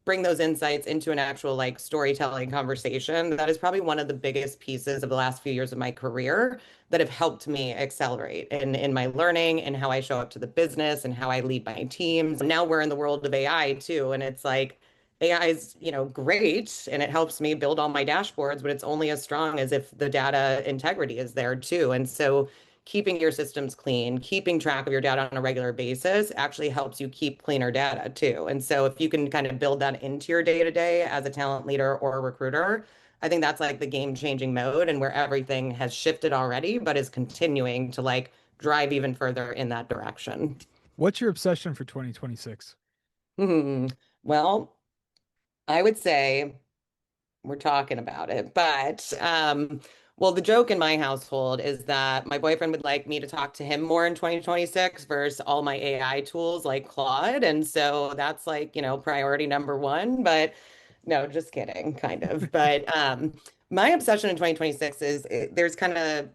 bring those insights into an actual like storytelling conversation. That is probably one of the biggest pieces of the last few years of my career that have helped me accelerate in my learning and how I show up to the business and how I lead my teams. Now we're in the world of AI too, and it's like AI is, great and it helps me build all my dashboards, but it's only as strong as if the data integrity is there too. And so keeping your systems clean, keeping track of your data on a regular basis actually helps you keep cleaner data too. And so if you can kind of build that into your day to day as a talent leader or a recruiter, I think that's like the game changing mode and where everything has shifted already, but is continuing to like drive even further in that direction. What's your obsession for 2026? Hmm. Well, I would say we're talking about it. But well, the joke in my household is that my boyfriend would like me to talk to him more in 2026 versus all my AI tools like Claude. And so that's like, priority number one. But no, just kidding, kind of. But my obsession in 2026 is there's kind of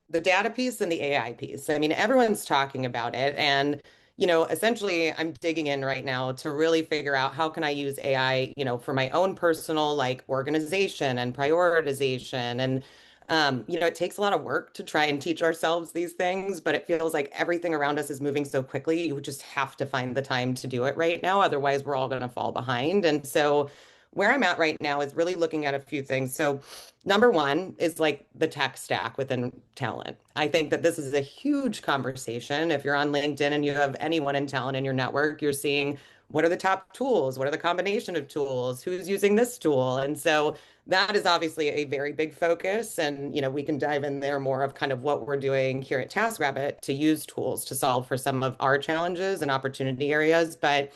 the data piece and the AI piece. I mean, everyone's talking about it. And, essentially I'm digging in right now to really figure out how can I use AI, for my own personal like organization and prioritization. And, it takes a lot of work to try and teach ourselves these things, but it feels like everything around us is moving so quickly. You just have to find the time to do it right now. Otherwise, we're all going to fall behind. And so, where I'm at right now is really looking at a few things. So, number one is like the tech stack within talent. I think that this is a huge conversation. If you're on LinkedIn and you have anyone in talent in your network, you're seeing what are the top tools? What are the combination of tools? Who's using this tool? And so that is obviously a very big focus. And, we can dive in there more of kind of what we're doing here at TaskRabbit to use tools to solve for some of our challenges and opportunity areas. But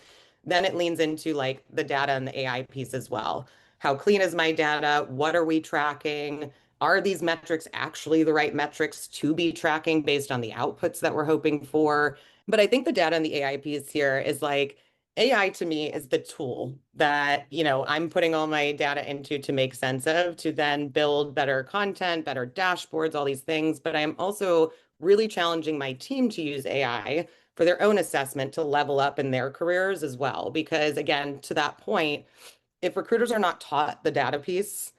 then it leans into like the data and the AI piece as well. How clean is my data? What are we tracking? Are these metrics actually the right metrics to be tracking based on the outputs that we're hoping for? But I think the data and the AI piece here is like AI to me is the tool that, I'm putting all my data into to make sense of, to then build better content, better dashboards, all these things. But I'm also really challenging my team to use AI for their own assessment to level up in their careers as well. Because again, to that point, if recruiters are not taught the data piece,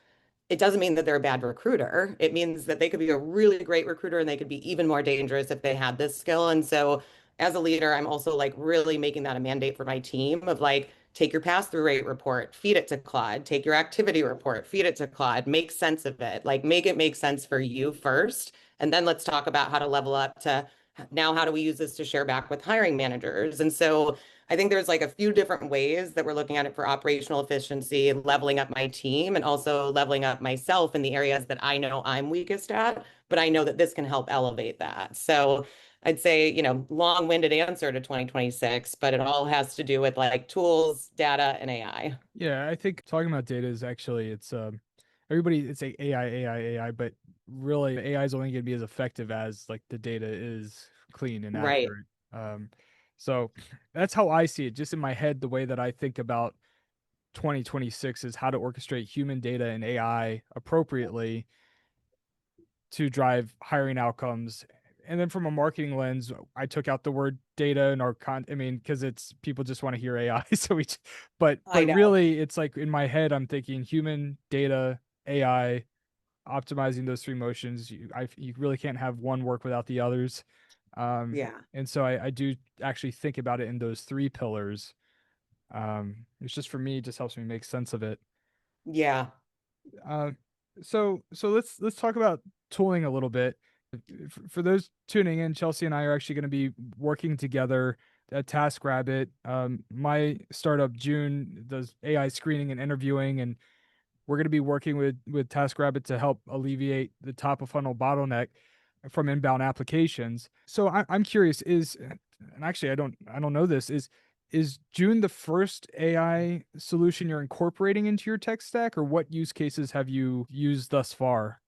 it doesn't mean that they're a bad recruiter. It means that they could be a really great recruiter and they could be even more dangerous if they had this skill. And so as a leader, I'm also like really making that a mandate for my team of like, take your pass-through rate report, feed it to Claude, take your activity report, feed it to Claude, make sense of it, like make it make sense for you first. And then let's talk about how to level up to now, how do we use this to share back with hiring managers? And so I think there's like a few different ways that we're looking at it for operational efficiency, leveling up my team, and also leveling up myself in the areas that I know I'm weakest at, but I know that this can help elevate that. So I'd say, long-winded answer to 2026, but it all has to do with like tools, data, and AI. Yeah, I think talking about data is actually everybody it's a AI, but really AI is only going to be as effective as like the data is clean and Right. accurate. So that's how I see it. Just in my head, the way that I think about 2026 is how to orchestrate human data and AI appropriately to drive hiring outcomes. And then from a marketing lens, I took out the word data and I mean, because it's people just want to hear AI. So but I know. really it's like in my head, I'm thinking human data, AI, optimizing those three motions. You really can't have one work without the others. Yeah. And so I do actually think about it in those three pillars. It's just for me, it just helps me make sense of it. Yeah. Uh, so let's talk about tooling a little bit. For those tuning in, Chelsea and I are actually going to be working together at TaskRabbit. My startup June does AI screening and interviewing, and we're going to be working with TaskRabbit to help alleviate the top of funnel bottleneck from inbound applications. So I'm curious, and actually I don't know this, is June the first AI solution you're incorporating into your tech stack, or what use cases have you used thus far?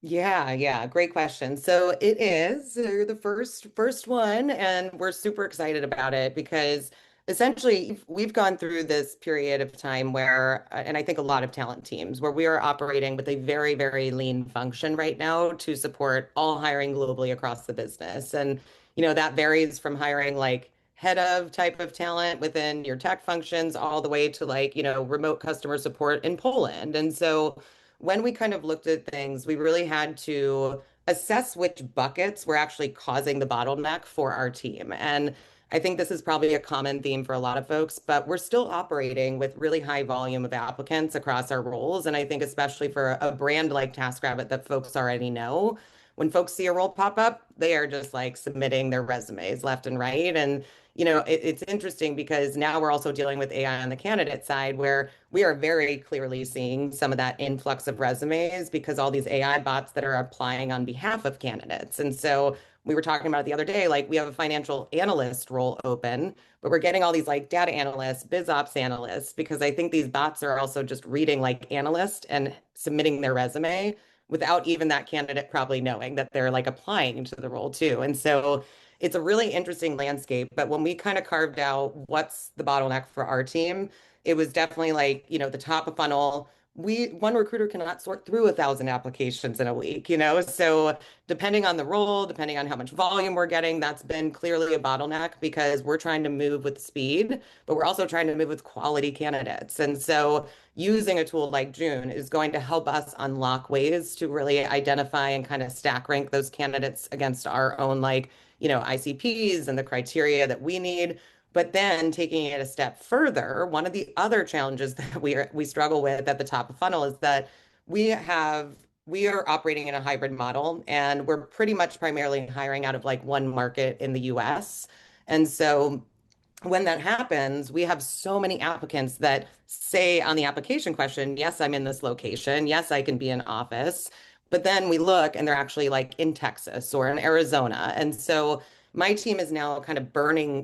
Yeah, yeah, great question. So it is. You're the first one, and we're super excited about it because essentially we've gone through this period of time where, and I think a lot of talent teams, where we are operating with a very, very lean function right now to support all hiring globally across the business. And, that varies from hiring like head of type of talent within your tech functions all the way to like, remote customer support in Poland. And so when we kind of looked at things, we really had to assess which buckets were actually causing the bottleneck for our team. And I think this is probably a common theme for a lot of folks, but we're still operating with really high volume of applicants across our roles. And I think especially for a brand like TaskRabbit that folks already know, when folks see a role pop up, they are just like submitting their resumes left and right. And it's interesting because now we're also dealing with AI on the candidate side where we are very clearly seeing some of that influx of resumes because all these AI bots that are applying on behalf of candidates. And so we were talking about it the other day, like we have a financial analyst role open, but we're getting all these like data analysts, biz ops analysts, because I think these bots are also just reading like analyst and submitting their resume without even that candidate probably knowing that they're like applying to the role too. And so it's a really interesting landscape. But when we kind of carved out what's the bottleneck for our team, it was definitely like, the top of funnel. One recruiter cannot sort through 1,000 applications in a week, So depending on the role, depending on how much volume we're getting, that's been clearly a bottleneck because we're trying to move with speed, but we're also trying to move with quality candidates. And so using a tool like June is going to help us unlock ways to really identify and kind of stack rank those candidates against our own like, ICPs and the criteria that we need. But then taking it a step further, one of the other challenges that we struggle with at the top of funnel is that we have we are operating in a hybrid model and we're pretty much primarily hiring out of like one market in the US. And so when that happens, we have so many applicants that say on the application question, yes, I'm in this location. Yes, I can be in office. But then we look and they're actually like in Texas or in Arizona. And so my team is now kind of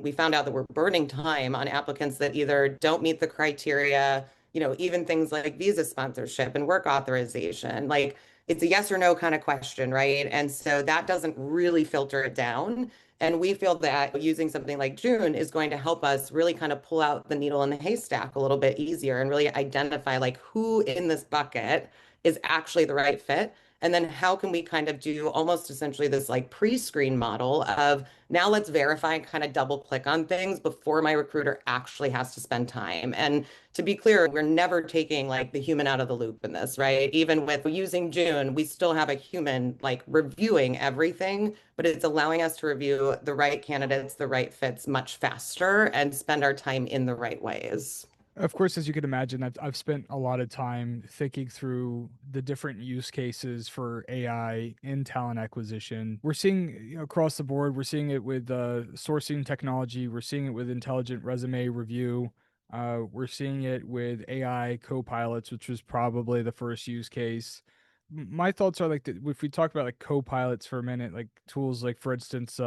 we found out that we're burning time on applicants that either don't meet the criteria, even things like visa sponsorship and work authorization. Like it's a yes or no kind of question, right? And so that doesn't really filter it down. And we feel that using something like June is going to help us really kind of pull out the needle in the haystack a little bit easier and really identify like who in this bucket is actually the right fit. And then how can we kind of do almost essentially this like pre-screen model of now let's verify and kind of double click on things before my recruiter actually has to spend time. And to be clear, we're never taking like the human out of the loop in this, right? Even with using June, we still have a human like reviewing everything, but it's allowing us to review the right candidates, the right fits much faster and spend our time in the right ways. Of course, as you can imagine, I've spent a lot of time thinking through the different use cases for AI in talent acquisition. We're seeing, across the board, we're seeing it with sourcing technology, we're seeing it with intelligent resume review, we're seeing it with AI co-pilots, which was probably the first use case. My thoughts are like if we talk about like co-pilots for a minute, like tools like, for instance,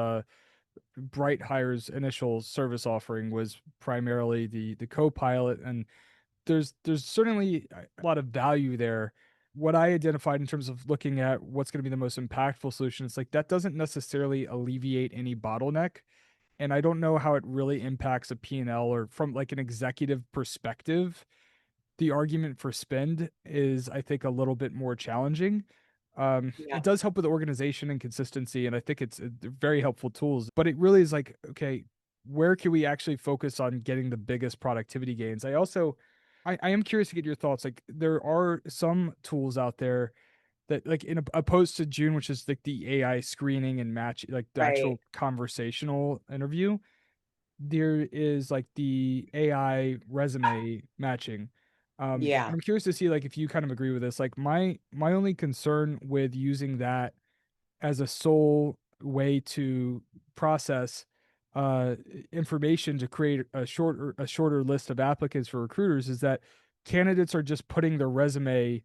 Bright Hire's initial service offering was primarily the co-pilot, and there's certainly a lot of value there. What I identified in terms of looking at what's going to be the most impactful solution, it's like that doesn't necessarily alleviate any bottleneck, and I don't know how it really impacts a P&L or from like an executive perspective. The argument for spend is, I think, a little bit more challenging. Yeah. It does help with organization and consistency, and I think it's very helpful tools. But it really is like, okay, where can we actually focus on getting the biggest productivity gains? I am curious to get your thoughts. Like, there are some tools out there that, like, opposed to June, which is like the AI screening and match, like the Right. actual conversational interview, there is like the AI resume matching. Yeah. I'm curious to see like if you kind of agree with this. Like my only concern with using that as a sole way to process uh information to create a shorter list of applicants for recruiters is that candidates are just putting their resume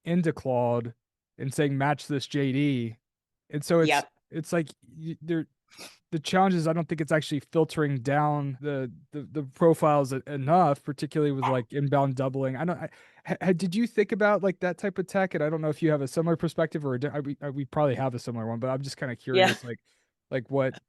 into Claude and saying match this JD. And so Yep. it's like they're the challenge is I don't think it's actually filtering down the profiles enough, particularly with like inbound doubling. I don't. Did you think about like that type of tech? And I don't know if you have a similar perspective or we probably have a similar one, but I'm just kind of Yeah. curious, like what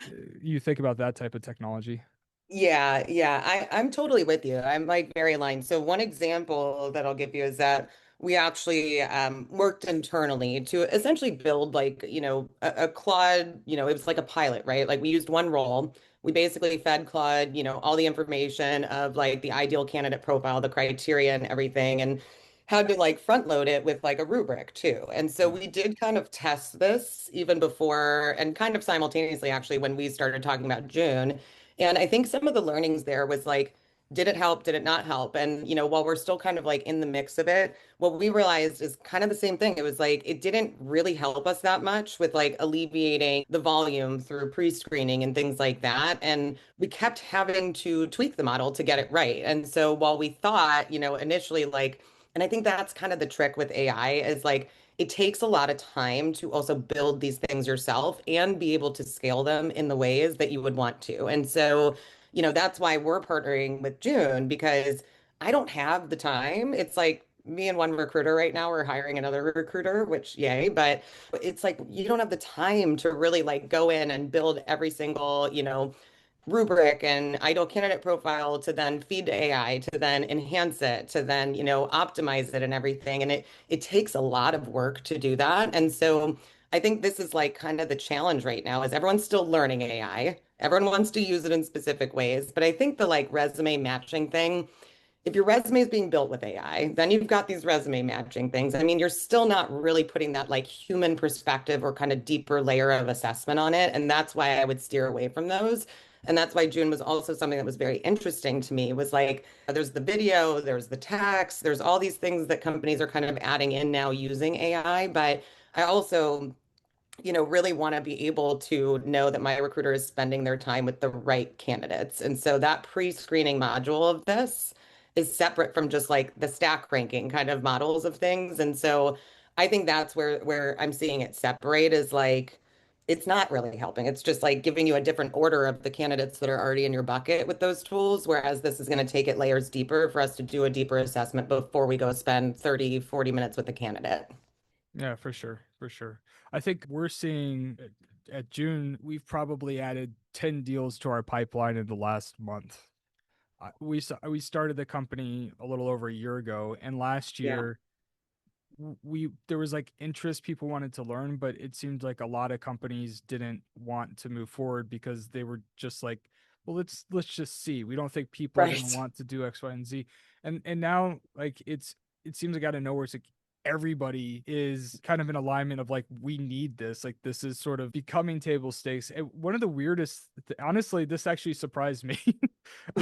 you think about that type of technology. Yeah, yeah, I'm totally with you. I'm like very aligned. So one example that I'll give you is that we actually worked internally to essentially build like, a Claude, it was like a pilot, right? Like we used one role. We basically fed Claude, all the information of like the ideal candidate profile, the criteria and everything, and had to like front load it with like a rubric too. And so we did kind of test this even before and kind of simultaneously actually when we started talking about June. And I think some of the learnings there was like, Did it help? Did it not help? And, while we're still kind of like in the mix of it, what we realized is kind of the same thing. It was like, it didn't really help us that much with like alleviating the volume through pre-screening and things like that. And we kept having to tweak the model to get it right. And so while we thought, initially like, and I think that's kind of the trick with AI is like, it takes a lot of time to also build these things yourself and be able to scale them in the ways that you would want to. And so, that's why we're partnering with June because I don't have the time. It's like me and one recruiter right now are hiring another recruiter, which yay, but it's like you don't have the time to really like go in and build every single, rubric and ideal candidate profile to then feed to AI, to then enhance it, to then, optimize it and everything. And it takes a lot of work to do that. And so I think this is like kind of the challenge right now is everyone's still learning AI. Everyone wants to use it in specific ways. But I think the like resume matching thing, if your resume is being built with AI, then you've got these resume matching things. I mean, you're still not really putting that like human perspective or kind of deeper layer of assessment on it. And that's why I would steer away from those. And that's why June was also something that was very interesting to me was like, there's the video, there's the text, there's all these things that companies are kind of adding in now using AI. But I also really want to be able to know that my recruiter is spending their time with the right candidates. And so that pre-screening module of this is separate from just like the stack ranking kind of models of things. And so I think that's where I'm seeing it separate is like it's not really helping. It's just like giving you a different order of the candidates that are already in your bucket with those tools, whereas this is going to take it layers deeper for us to do a deeper assessment before we go spend 30, 40 minutes with a candidate. Yeah, for sure, for sure. I think we're seeing at June, we've probably added 10 deals to our pipeline in the last month. We started the company a little over a year ago, and last Yeah. year we there was like interest, people wanted to learn, but it seemed like a lot of companies didn't want to move forward because they were just like, well, let's just see. We don't think people are going to Right. want to do X, Y, and Z. And now like it seems like out of nowhere it's like everybody is kind of in alignment of like we need this. Like this is sort of becoming table stakes. And one of the weirdest, honestly, this actually surprised me.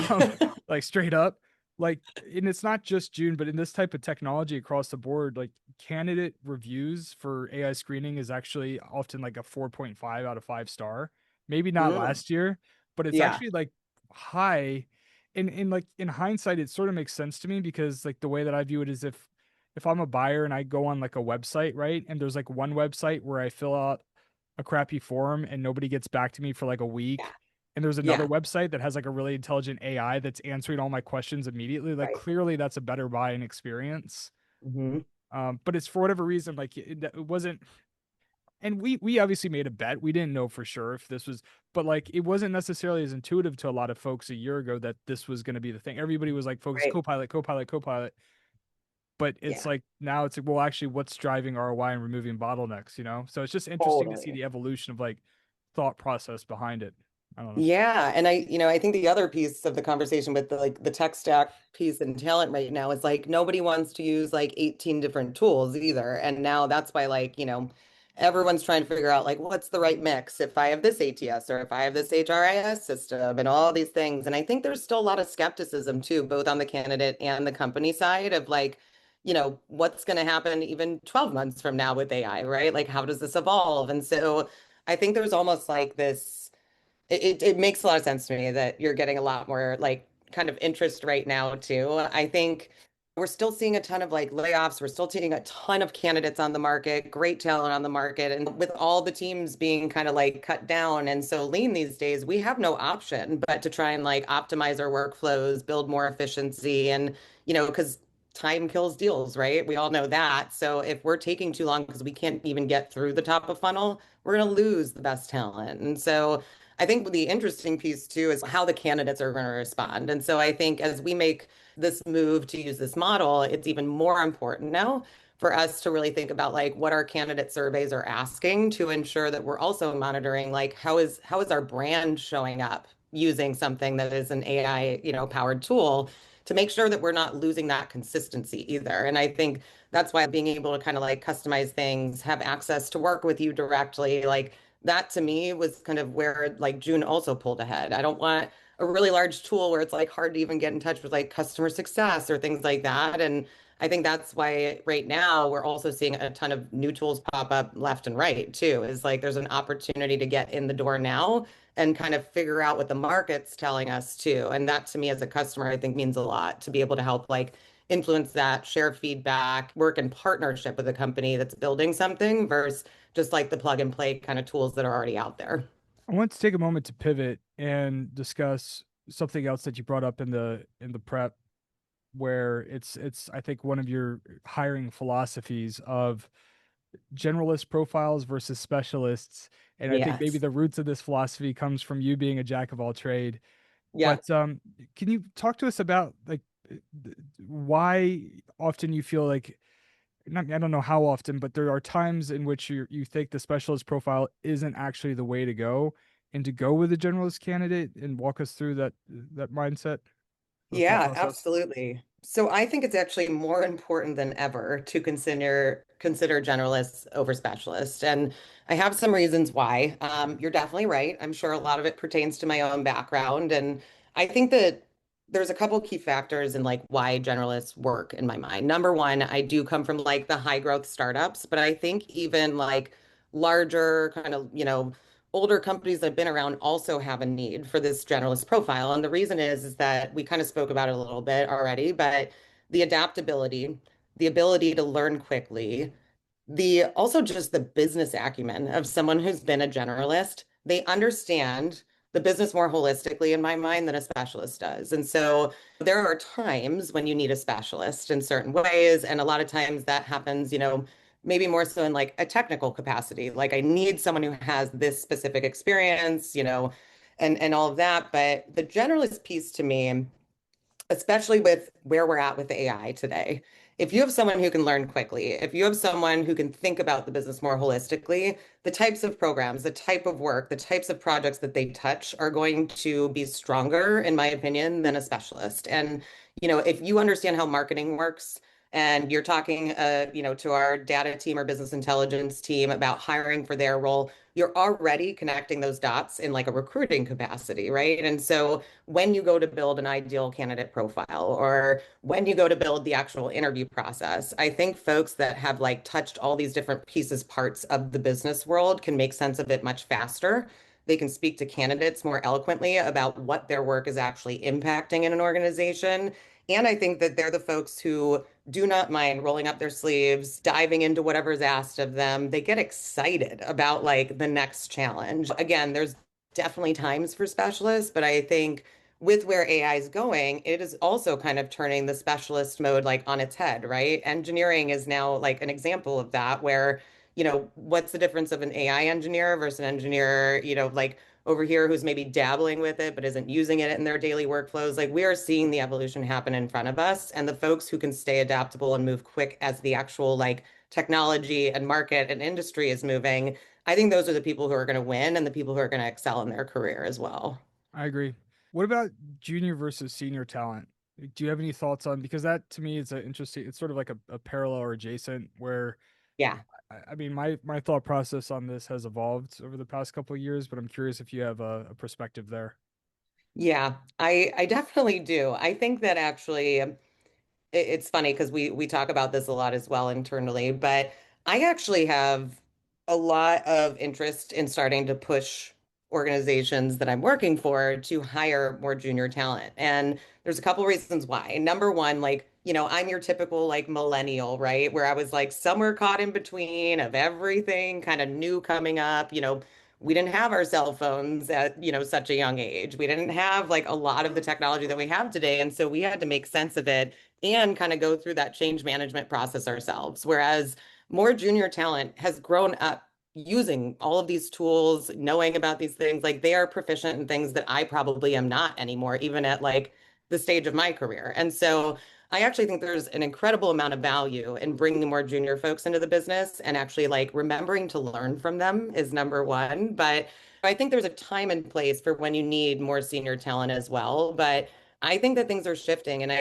um, like straight up, like, and it's not just June, but in this type of technology across the board, like candidate reviews for AI screening is actually often like a 4.5 out of 5 star. Maybe not Mm. last year, but it's Yeah. actually like high. In like in hindsight, it sort of makes sense to me because like the way that I view it is if I'm a buyer and I go on like a website, right? And there's like one website where I fill out a crappy form and nobody gets back to me for like a Yeah. week. And there's another Yeah. website that has like a really intelligent AI that's answering all my questions immediately. Like Right. clearly that's a better buying experience. Hmm. But it's for whatever reason, like it wasn't, and we obviously made a bet. We didn't know for sure if this was, but like it wasn't necessarily as intuitive to a lot of folks a year ago that this was going to be the thing. Everybody was like focused Right. Copilot, Copilot, Copilot. But it's Yeah. like now it's like, well, actually, what's driving ROI and removing bottlenecks, you know? So it's just interesting to see Totally. the evolution of like thought process behind it. I don't know. Yeah, and I think the other piece of the conversation with the like the tech stack piece and talent right now is like nobody wants to use like 18 different tools either. And now that's why like, everyone's trying to figure out like what's the right mix if I have this ATS or if I have this HRIS system and all these things. And I think there's still a lot of skepticism too, both on the candidate and the company side of like, what's going to happen even 12 months from now with AI, right? Like how does this evolve? And so I think there's almost like this it makes a lot of sense to me that you're getting a lot more like kind of interest right now too. I think we're still seeing a ton of like layoffs. We're still seeing a ton of candidates on the market, great talent on the market. And with all the teams being kind of like cut down and so lean these days, we have no option but to try and like optimize our workflows, build more efficiency and, because time kills deals, right? We all know that. So if we're taking too long because we can't even get through the top of funnel, we're going to lose the best talent. And so I think the interesting piece too is how the candidates are going to respond. And so I think as we make this move to use this model, it's even more important now for us to really think about like what our candidate surveys are asking to ensure that we're also monitoring like how is our brand showing up using something that is an AI, powered tool to make sure that we're not losing that consistency either. And I think that's why being able to kind of like customize things, have access to work with you directly, like that to me was kind of where like June also pulled ahead. a really large tool where it's like hard to even get in touch with like customer success or things like that. And I think that's why right now we're also seeing a ton of new tools pop up left and right too. Is like there's an opportunity to get in the door now and kind of figure out what the market's telling us too. And that to me as a customer, I think means a lot to be able to help like influence that, share feedback, work in partnership with a company that's building something versus just like the plug and play kind of tools that are already out there. I want to take a moment to pivot and discuss something else that you brought up in the prep, where it's I think one of your hiring philosophies of generalist profiles versus specialists. And I think maybe Yes. the roots of this philosophy comes from you being a jack of all trade. Yeah. But can you talk to us about like why often you feel like, not, I don't know how often, but there are times in which you think the specialist profile isn't actually the way to go, and to go with a generalist candidate, and walk us through that mindset or thought Yeah, process. absolutely. So I think it's actually more important than ever to consider generalists over specialists. And I have some reasons why. You're definitely right. I'm sure a lot of it pertains to my own background. And I think that there's a couple key factors in like why generalists work in my mind. Number one, I do come from like the high growth startups, but I think even like larger kind of, older companies that have been around also have a need for this generalist profile. And the reason is that we kind of spoke about it a little bit already, but the adaptability, the ability to learn quickly, the also just the business acumen of someone who's been a generalist. They understand the business more holistically in my mind than a specialist does. And so there are times when you need a specialist in certain ways. And a lot of times that happens, maybe more so in like a technical capacity. Like I need someone who has this specific experience, and all of that. But the generalist piece to me, especially with where we're at with AI today. If you have someone who can learn quickly, if you have someone who can think about the business more holistically, the types of programs, the type of work, the types of projects that they touch are going to be stronger, in my opinion, than a specialist. And, if you understand how marketing works, and you're talking, to our data team or business intelligence team about hiring for their role, you're already connecting those dots in like a recruiting capacity, right? And so when you go to build an ideal candidate profile or when you go to build the actual interview process, I think folks that have like touched all these different pieces, parts of the business world can make sense of it much faster. They can speak to candidates more eloquently about what their work is actually impacting in an organization. And I think that they're the folks who do not mind rolling up their sleeves, diving into whatever's asked of them. They get excited about like the next challenge. Again, there's definitely times for specialists, but I think with where AI is going, it is also kind of turning the specialist mode like on its head, right? Engineering is now like an example of that, where, what's the difference of an AI engineer versus an engineer, like over here who's maybe dabbling with it but isn't using it in their daily workflows. Like we are seeing the evolution happen in front of us, and the folks who can stay adaptable and move quick as the actual like technology and market and industry is moving, I think those are the people who are going to win and the people who are going to excel in their career as well. I agree. What about junior versus senior talent? Do you have any thoughts on, because that to me is a interesting, it's sort of like a parallel or adjacent, where Yeah. I mean my thought process on this has evolved over the past couple of years, but I'm curious if you have a perspective there. Yeah, I definitely do. I think that actually it's funny because we talk about this a lot as well internally, but I actually have a lot of interest in starting to push organizations that I'm working for to hire more junior talent. And there's a couple reasons why. Number one, like, I'm your typical like millennial, right? Where I was like somewhere caught in between of everything kind of new coming up, we didn't have our cell phones at, such a young age. We didn't have like a lot of the technology that we have today. And so we had to make sense of it and kind of go through that change management process ourselves. Whereas more junior talent has grown up using all of these tools, knowing about these things. Like they are proficient in things that I probably am not anymore, even at like the stage of my career. And so I actually think there's an incredible amount of value in bringing more junior folks into the business, and actually like remembering to learn from them is number one. But I think there's a time and place for when you need more senior talent as well. But I think that things are shifting, and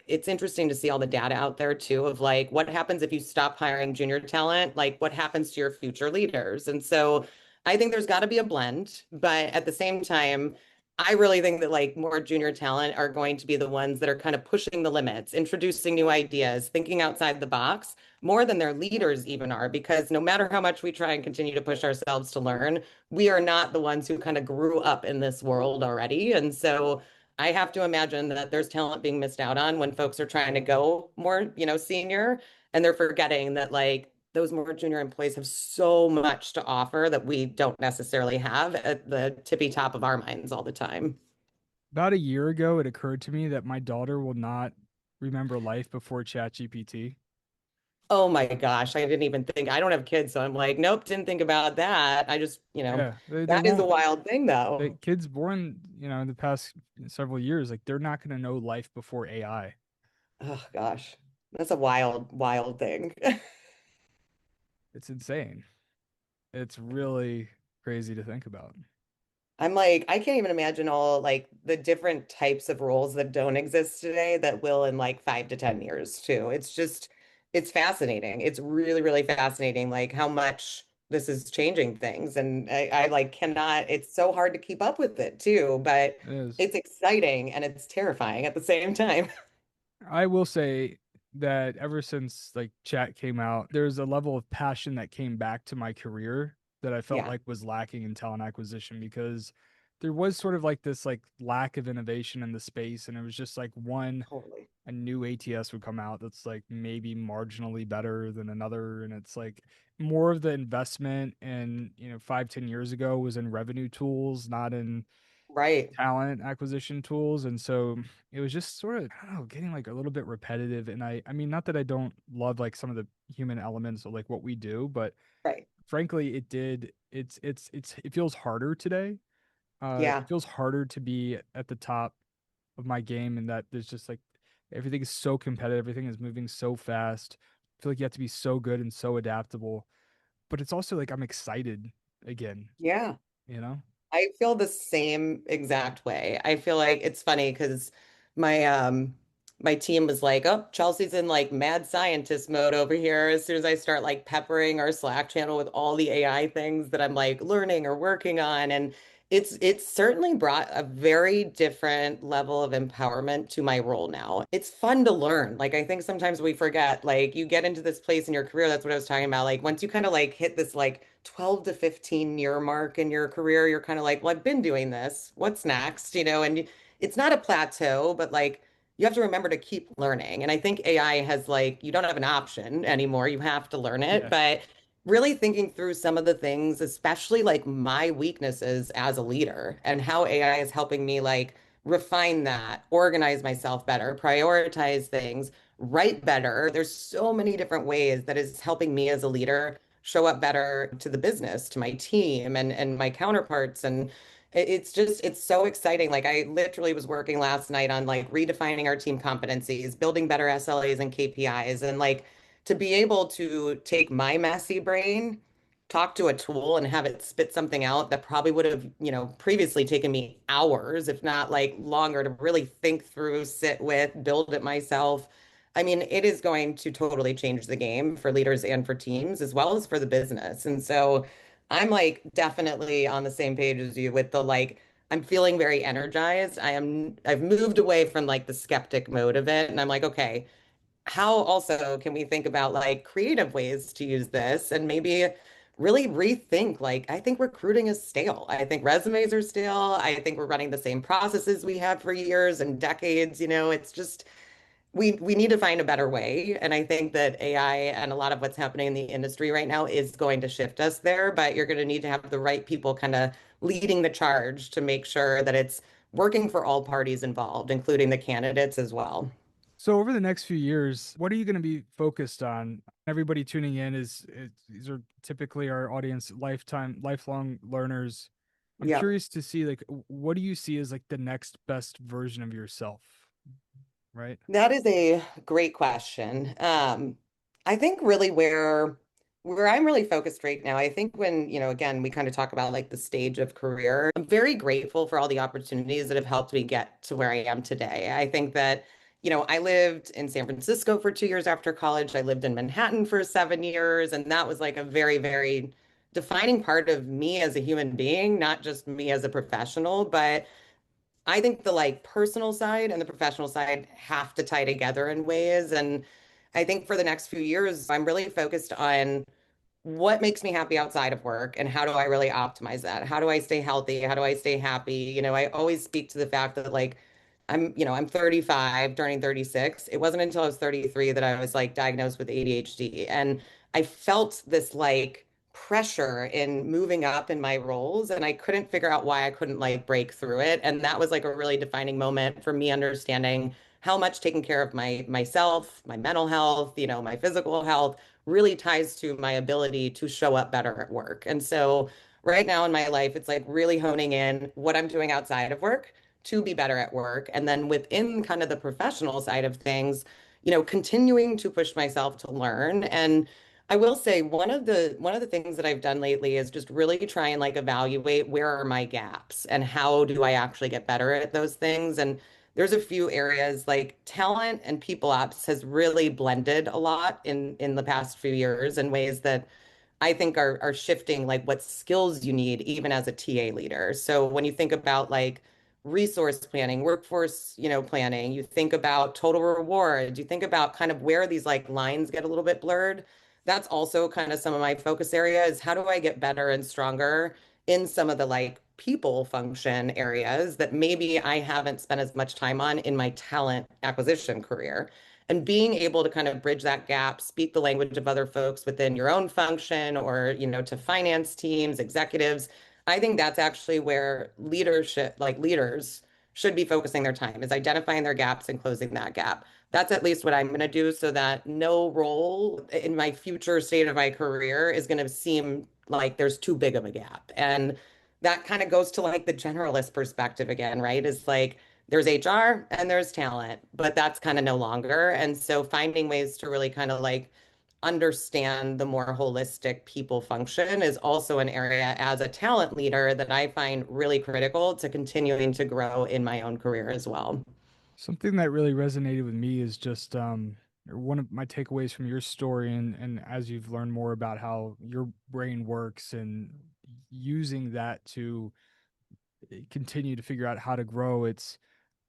it's interesting to see all the data out there too of like what happens if you stop hiring junior talent, like what happens to your future leaders. And so I think there's got to be a blend, but at the same time, I really think that like more junior talent are going to be the ones that are kind of pushing the limits, introducing new ideas, thinking outside the box more than their leaders even are, because no matter how much we try and continue to push ourselves to learn, we are not the ones who kind of grew up in this world already. And so I have to imagine that there's talent being missed out on when folks are trying to go more, senior, and they're forgetting that like those more junior employees have so much to offer that we don't necessarily have at the tippy top of our minds all the time. About a year ago, it occurred to me that my daughter will not remember life before ChatGPT. Oh my gosh, I didn't even think. I don't have kids, so I'm like, nope, didn't think about that. I just, Yeah, they that is a won't. wild thing The though. kids born, in the past several years, like they're not going to know life before AI. Oh gosh, that's a wild, wild thing. It's insane. It's really crazy to think about. I'm like, I can't even imagine all like the different types of roles that don't exist today that will in like 5 to 10 years too. It's just, it's fascinating. It's really, really fascinating, like how much this is changing things. And I like cannot, it's so hard to keep up with it too, but It is. it's exciting and it's terrifying at the same time. I will say that ever since like chat came out, there's a level of passion that came back to my career that I felt Yeah, like was lacking in talent acquisition because there was sort of like this like lack of innovation in the space, and it was just like one totally. a new ATS would come out that's like maybe marginally better than another, and it's like more of the investment and 5, 10 years ago was in revenue tools, not in Right, talent acquisition tools. And so it was just sort of, I don't know, getting like a little bit repetitive. And I mean, not that I don't love like some of the human elements of like what we do, but right. frankly, it feels harder today. It Yeah, feels harder to be at the top of my game, and that there's just like everything is so competitive, everything is moving so fast. I feel like you have to be so good and so adaptable, but it's also like I'm excited again, yeah. you know? I feel the same exact way. I feel like it's funny because my my team was like, "Oh, Chelsea's in like mad scientist mode over here." As soon as I start like peppering our Slack channel with all the AI things that I'm like learning or working on, and it's certainly brought a very different level of empowerment to my role now. It's fun to learn. Like I think sometimes we forget, like you get into this place in your career, that's what I was talking about. Like once you kind of like hit this like 12 to 15 year mark in your career, you're kind of like, well, I've been doing this. What's next? And it's not a plateau, but like you have to remember to keep learning. And I think AI has like, you don't have an option anymore. You have to learn it. Yeah. But really thinking through some of the things, especially like my weaknesses as a leader and how AI is helping me like refine that, organize myself better, prioritize things, write better. There's so many different ways that is helping me as a leader show up better to the business, to my team and my counterparts. And it's just, it's so exciting. Like I literally was working last night on like redefining our team competencies, building better SLAs and KPIs, and like to be able to take my messy brain, talk to a tool and have it spit something out that probably would have, previously taken me hours, if not like longer to really think through, sit with, build it myself. I mean, it is going to totally change the game for leaders and for teams as well as for the business. And so I'm like definitely on the same page as you with the like, I'm feeling very energized. I've moved away from like the skeptic mode of it. And I'm like, okay, how also can we think about like creative ways to use this and maybe really rethink like I think recruiting is stale. I think resumes are stale. I think we're running the same processes we have for years and decades. It's just we need to find a better way. And I think that AI and a lot of what's happening in the industry right now is going to shift us there, but you're going to need to have the right people kind of leading the charge to make sure that it's working for all parties involved, including the candidates as well. So over the next few years, what are you going to be focused on? Everybody tuning in these are typically our audience, lifelong learners. I'm Yeah. curious to see like what do you see as like the next best version of yourself, right? That is a great question. I think really where I'm really focused right now, I think when, again, we kind of talk about like the stage of career, I'm very grateful for all the opportunities that have helped me get to where I am today. I think that, I lived in San Francisco for 2 years after college. I lived in Manhattan for 7 years, and that was like a very, very defining part of me as a human being, not just me as a professional, but I think the like personal side and the professional side have to tie together in ways. And I think for the next few years, I'm really focused on what makes me happy outside of work and how do I really optimize that? How do I stay healthy? How do I stay happy? I always speak to the fact that like I'm 35, turning 36. It wasn't until I was 33 that I was like diagnosed with ADHD. And I felt this like pressure in moving up in my roles and I couldn't figure out why I couldn't like break through it. And that was like a really defining moment for me understanding how much taking care of myself, my mental health, my physical health really ties to my ability to show up better at work. And so right now in my life, it's like really honing in what I'm doing outside of work to be better at work. And then within kind of the professional side of things, continuing to push myself to learn. And I will say one of the things that I've done lately is just really try and like evaluate where are my gaps and how do I actually get better at those things. And there's a few areas like talent and people ops has really blended a lot in the past few years in ways that I think are shifting like what skills you need even as a TA leader. So when you think about like resource planning, workforce, planning, you think about total reward, you think about kind of where these like lines get a little bit blurred. That's also kind of some of my focus area is how do I get better and stronger in some of the like people function areas that maybe I haven't spent as much time on in my talent acquisition career. And being able to kind of bridge that gap, speak the language of other folks within your own function or, to finance teams, executives, I think that's actually where leadership, like leaders, should be focusing their time is identifying their gaps and closing that gap. That's at least what I'm going to do so that no role in my future state of my career is going to seem like there's too big of a gap. And that kind of goes to like the generalist perspective again, right? Is like there's HR and there's talent, but that's kind of no longer. And so finding ways to really kind of like understand the more holistic people function is also an area as a talent leader that I find really critical to continuing to grow in my own career as well. Something that really resonated with me is just one of my takeaways from your story, and as you've learned more about how your brain works and using that to continue to figure out how to grow,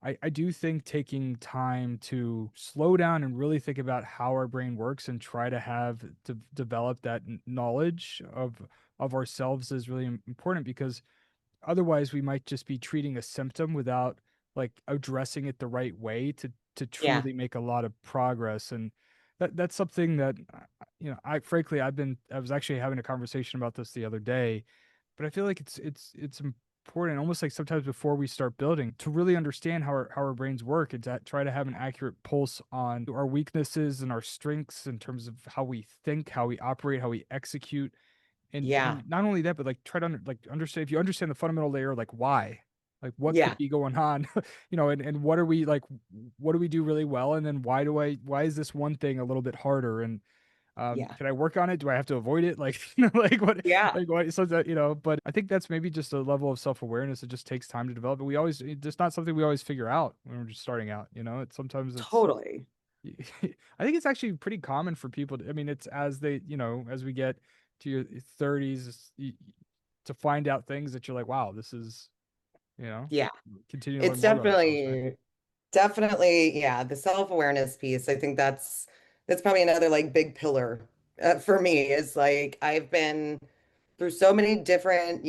I do think taking time to slow down and really think about how our brain works and try to have to develop that knowledge of ourselves is really important, because otherwise we might just be treating a symptom without like addressing it the right way to Yeah. truly make a lot of progress. And that's something that I frankly I was actually having a conversation about this the other day, but I feel like it's important, almost like sometimes before we start building, to really understand how our brains work and to try to have an accurate pulse on our weaknesses and our strengths in terms of how we think, how we operate, how we execute. Yeah. And not only that, but like try to understand, if you understand the fundamental layer, like why, like what could Yeah. be going on, and what are we like, what do we do really well, and then why is this one thing a little bit harder, and Yeah. can I work on it? Do I have to avoid it? Like, Yeah. like what? So that, but I think that's maybe just a level of self-awareness. It just takes time to develop. And it's just not something we always figure out when we're just starting out. It's sometimes it's, Totally. I think it's actually pretty common for people I mean, it's as they, as we get to your 30s, to find out things that you're like, wow, this is, you know, Yeah. continue to learn It's more about yourself. Right. definitely, yeah, the self-awareness piece. I think that's probably another like big pillar for me is like I've been through so many different,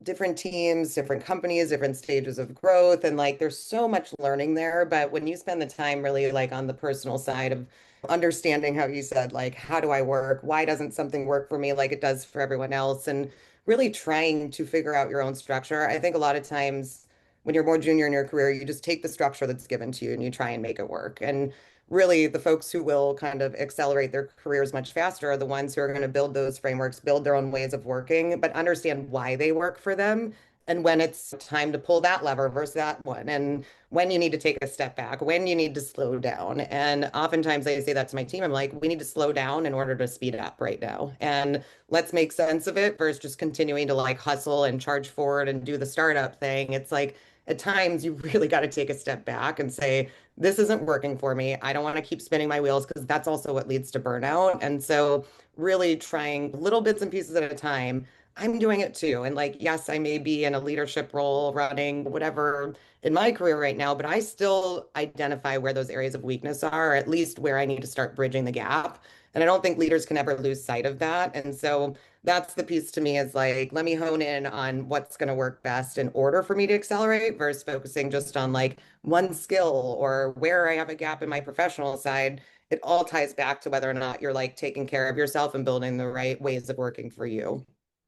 different teams, different companies, different stages of growth. And like there's so much learning there. But when you spend the time really like on the personal side of understanding how you said, like, how do I work? Why doesn't something work for me like it does for everyone else? And really trying to figure out your own structure. I think a lot of times when you're more junior in your career, you just take the structure that's given to you and you try and make it work. And really the folks who will kind of accelerate their careers much faster are the ones who are going to build those frameworks, build their own ways of working, but understand why they work for them and when it's time to pull that lever versus that one, and when you need to take a step back, when you need to slow down. And oftentimes I say that to my team. I'm like, we need to slow down in order to speed up right now. And let's make sense of it versus just continuing to like hustle and charge forward and do the startup thing. It's like at times you really got to take a step back and say, this isn't working for me. I don't want to keep spinning my wheels because that's also what leads to burnout. And so, really trying little bits and pieces at a time, I'm doing it too. And like, yes, I may be in a leadership role running whatever in my career right now, but I still identify where those areas of weakness are, or at least where I need to start bridging the gap. And I don't think leaders can ever lose sight of that. And so that's the piece to me is like, let me hone in on what's going to work best in order for me to accelerate versus focusing just on like one skill or where I have a gap in my professional side. It all ties back to whether or not you're like taking care of yourself and building the right ways of working for you.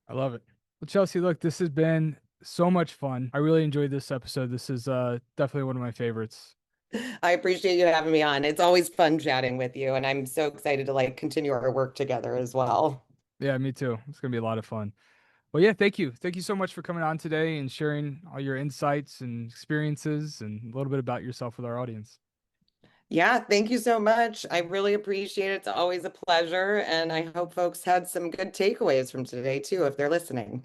I love it. Well, Chelsea, look, this has been so much fun. I really enjoyed this episode. This is definitely one of my favorites. I appreciate you having me on. It's always fun chatting with you, and I'm so excited to like continue our work together as well. Yeah, me too. It's gonna be a lot of fun. Well, yeah, thank you. Thank you so much for coming on today and sharing all your insights and experiences and a little bit about yourself with our audience. Yeah, thank you so much. I really appreciate it. It's always a pleasure, and I hope folks had some good takeaways from today too, if they're listening.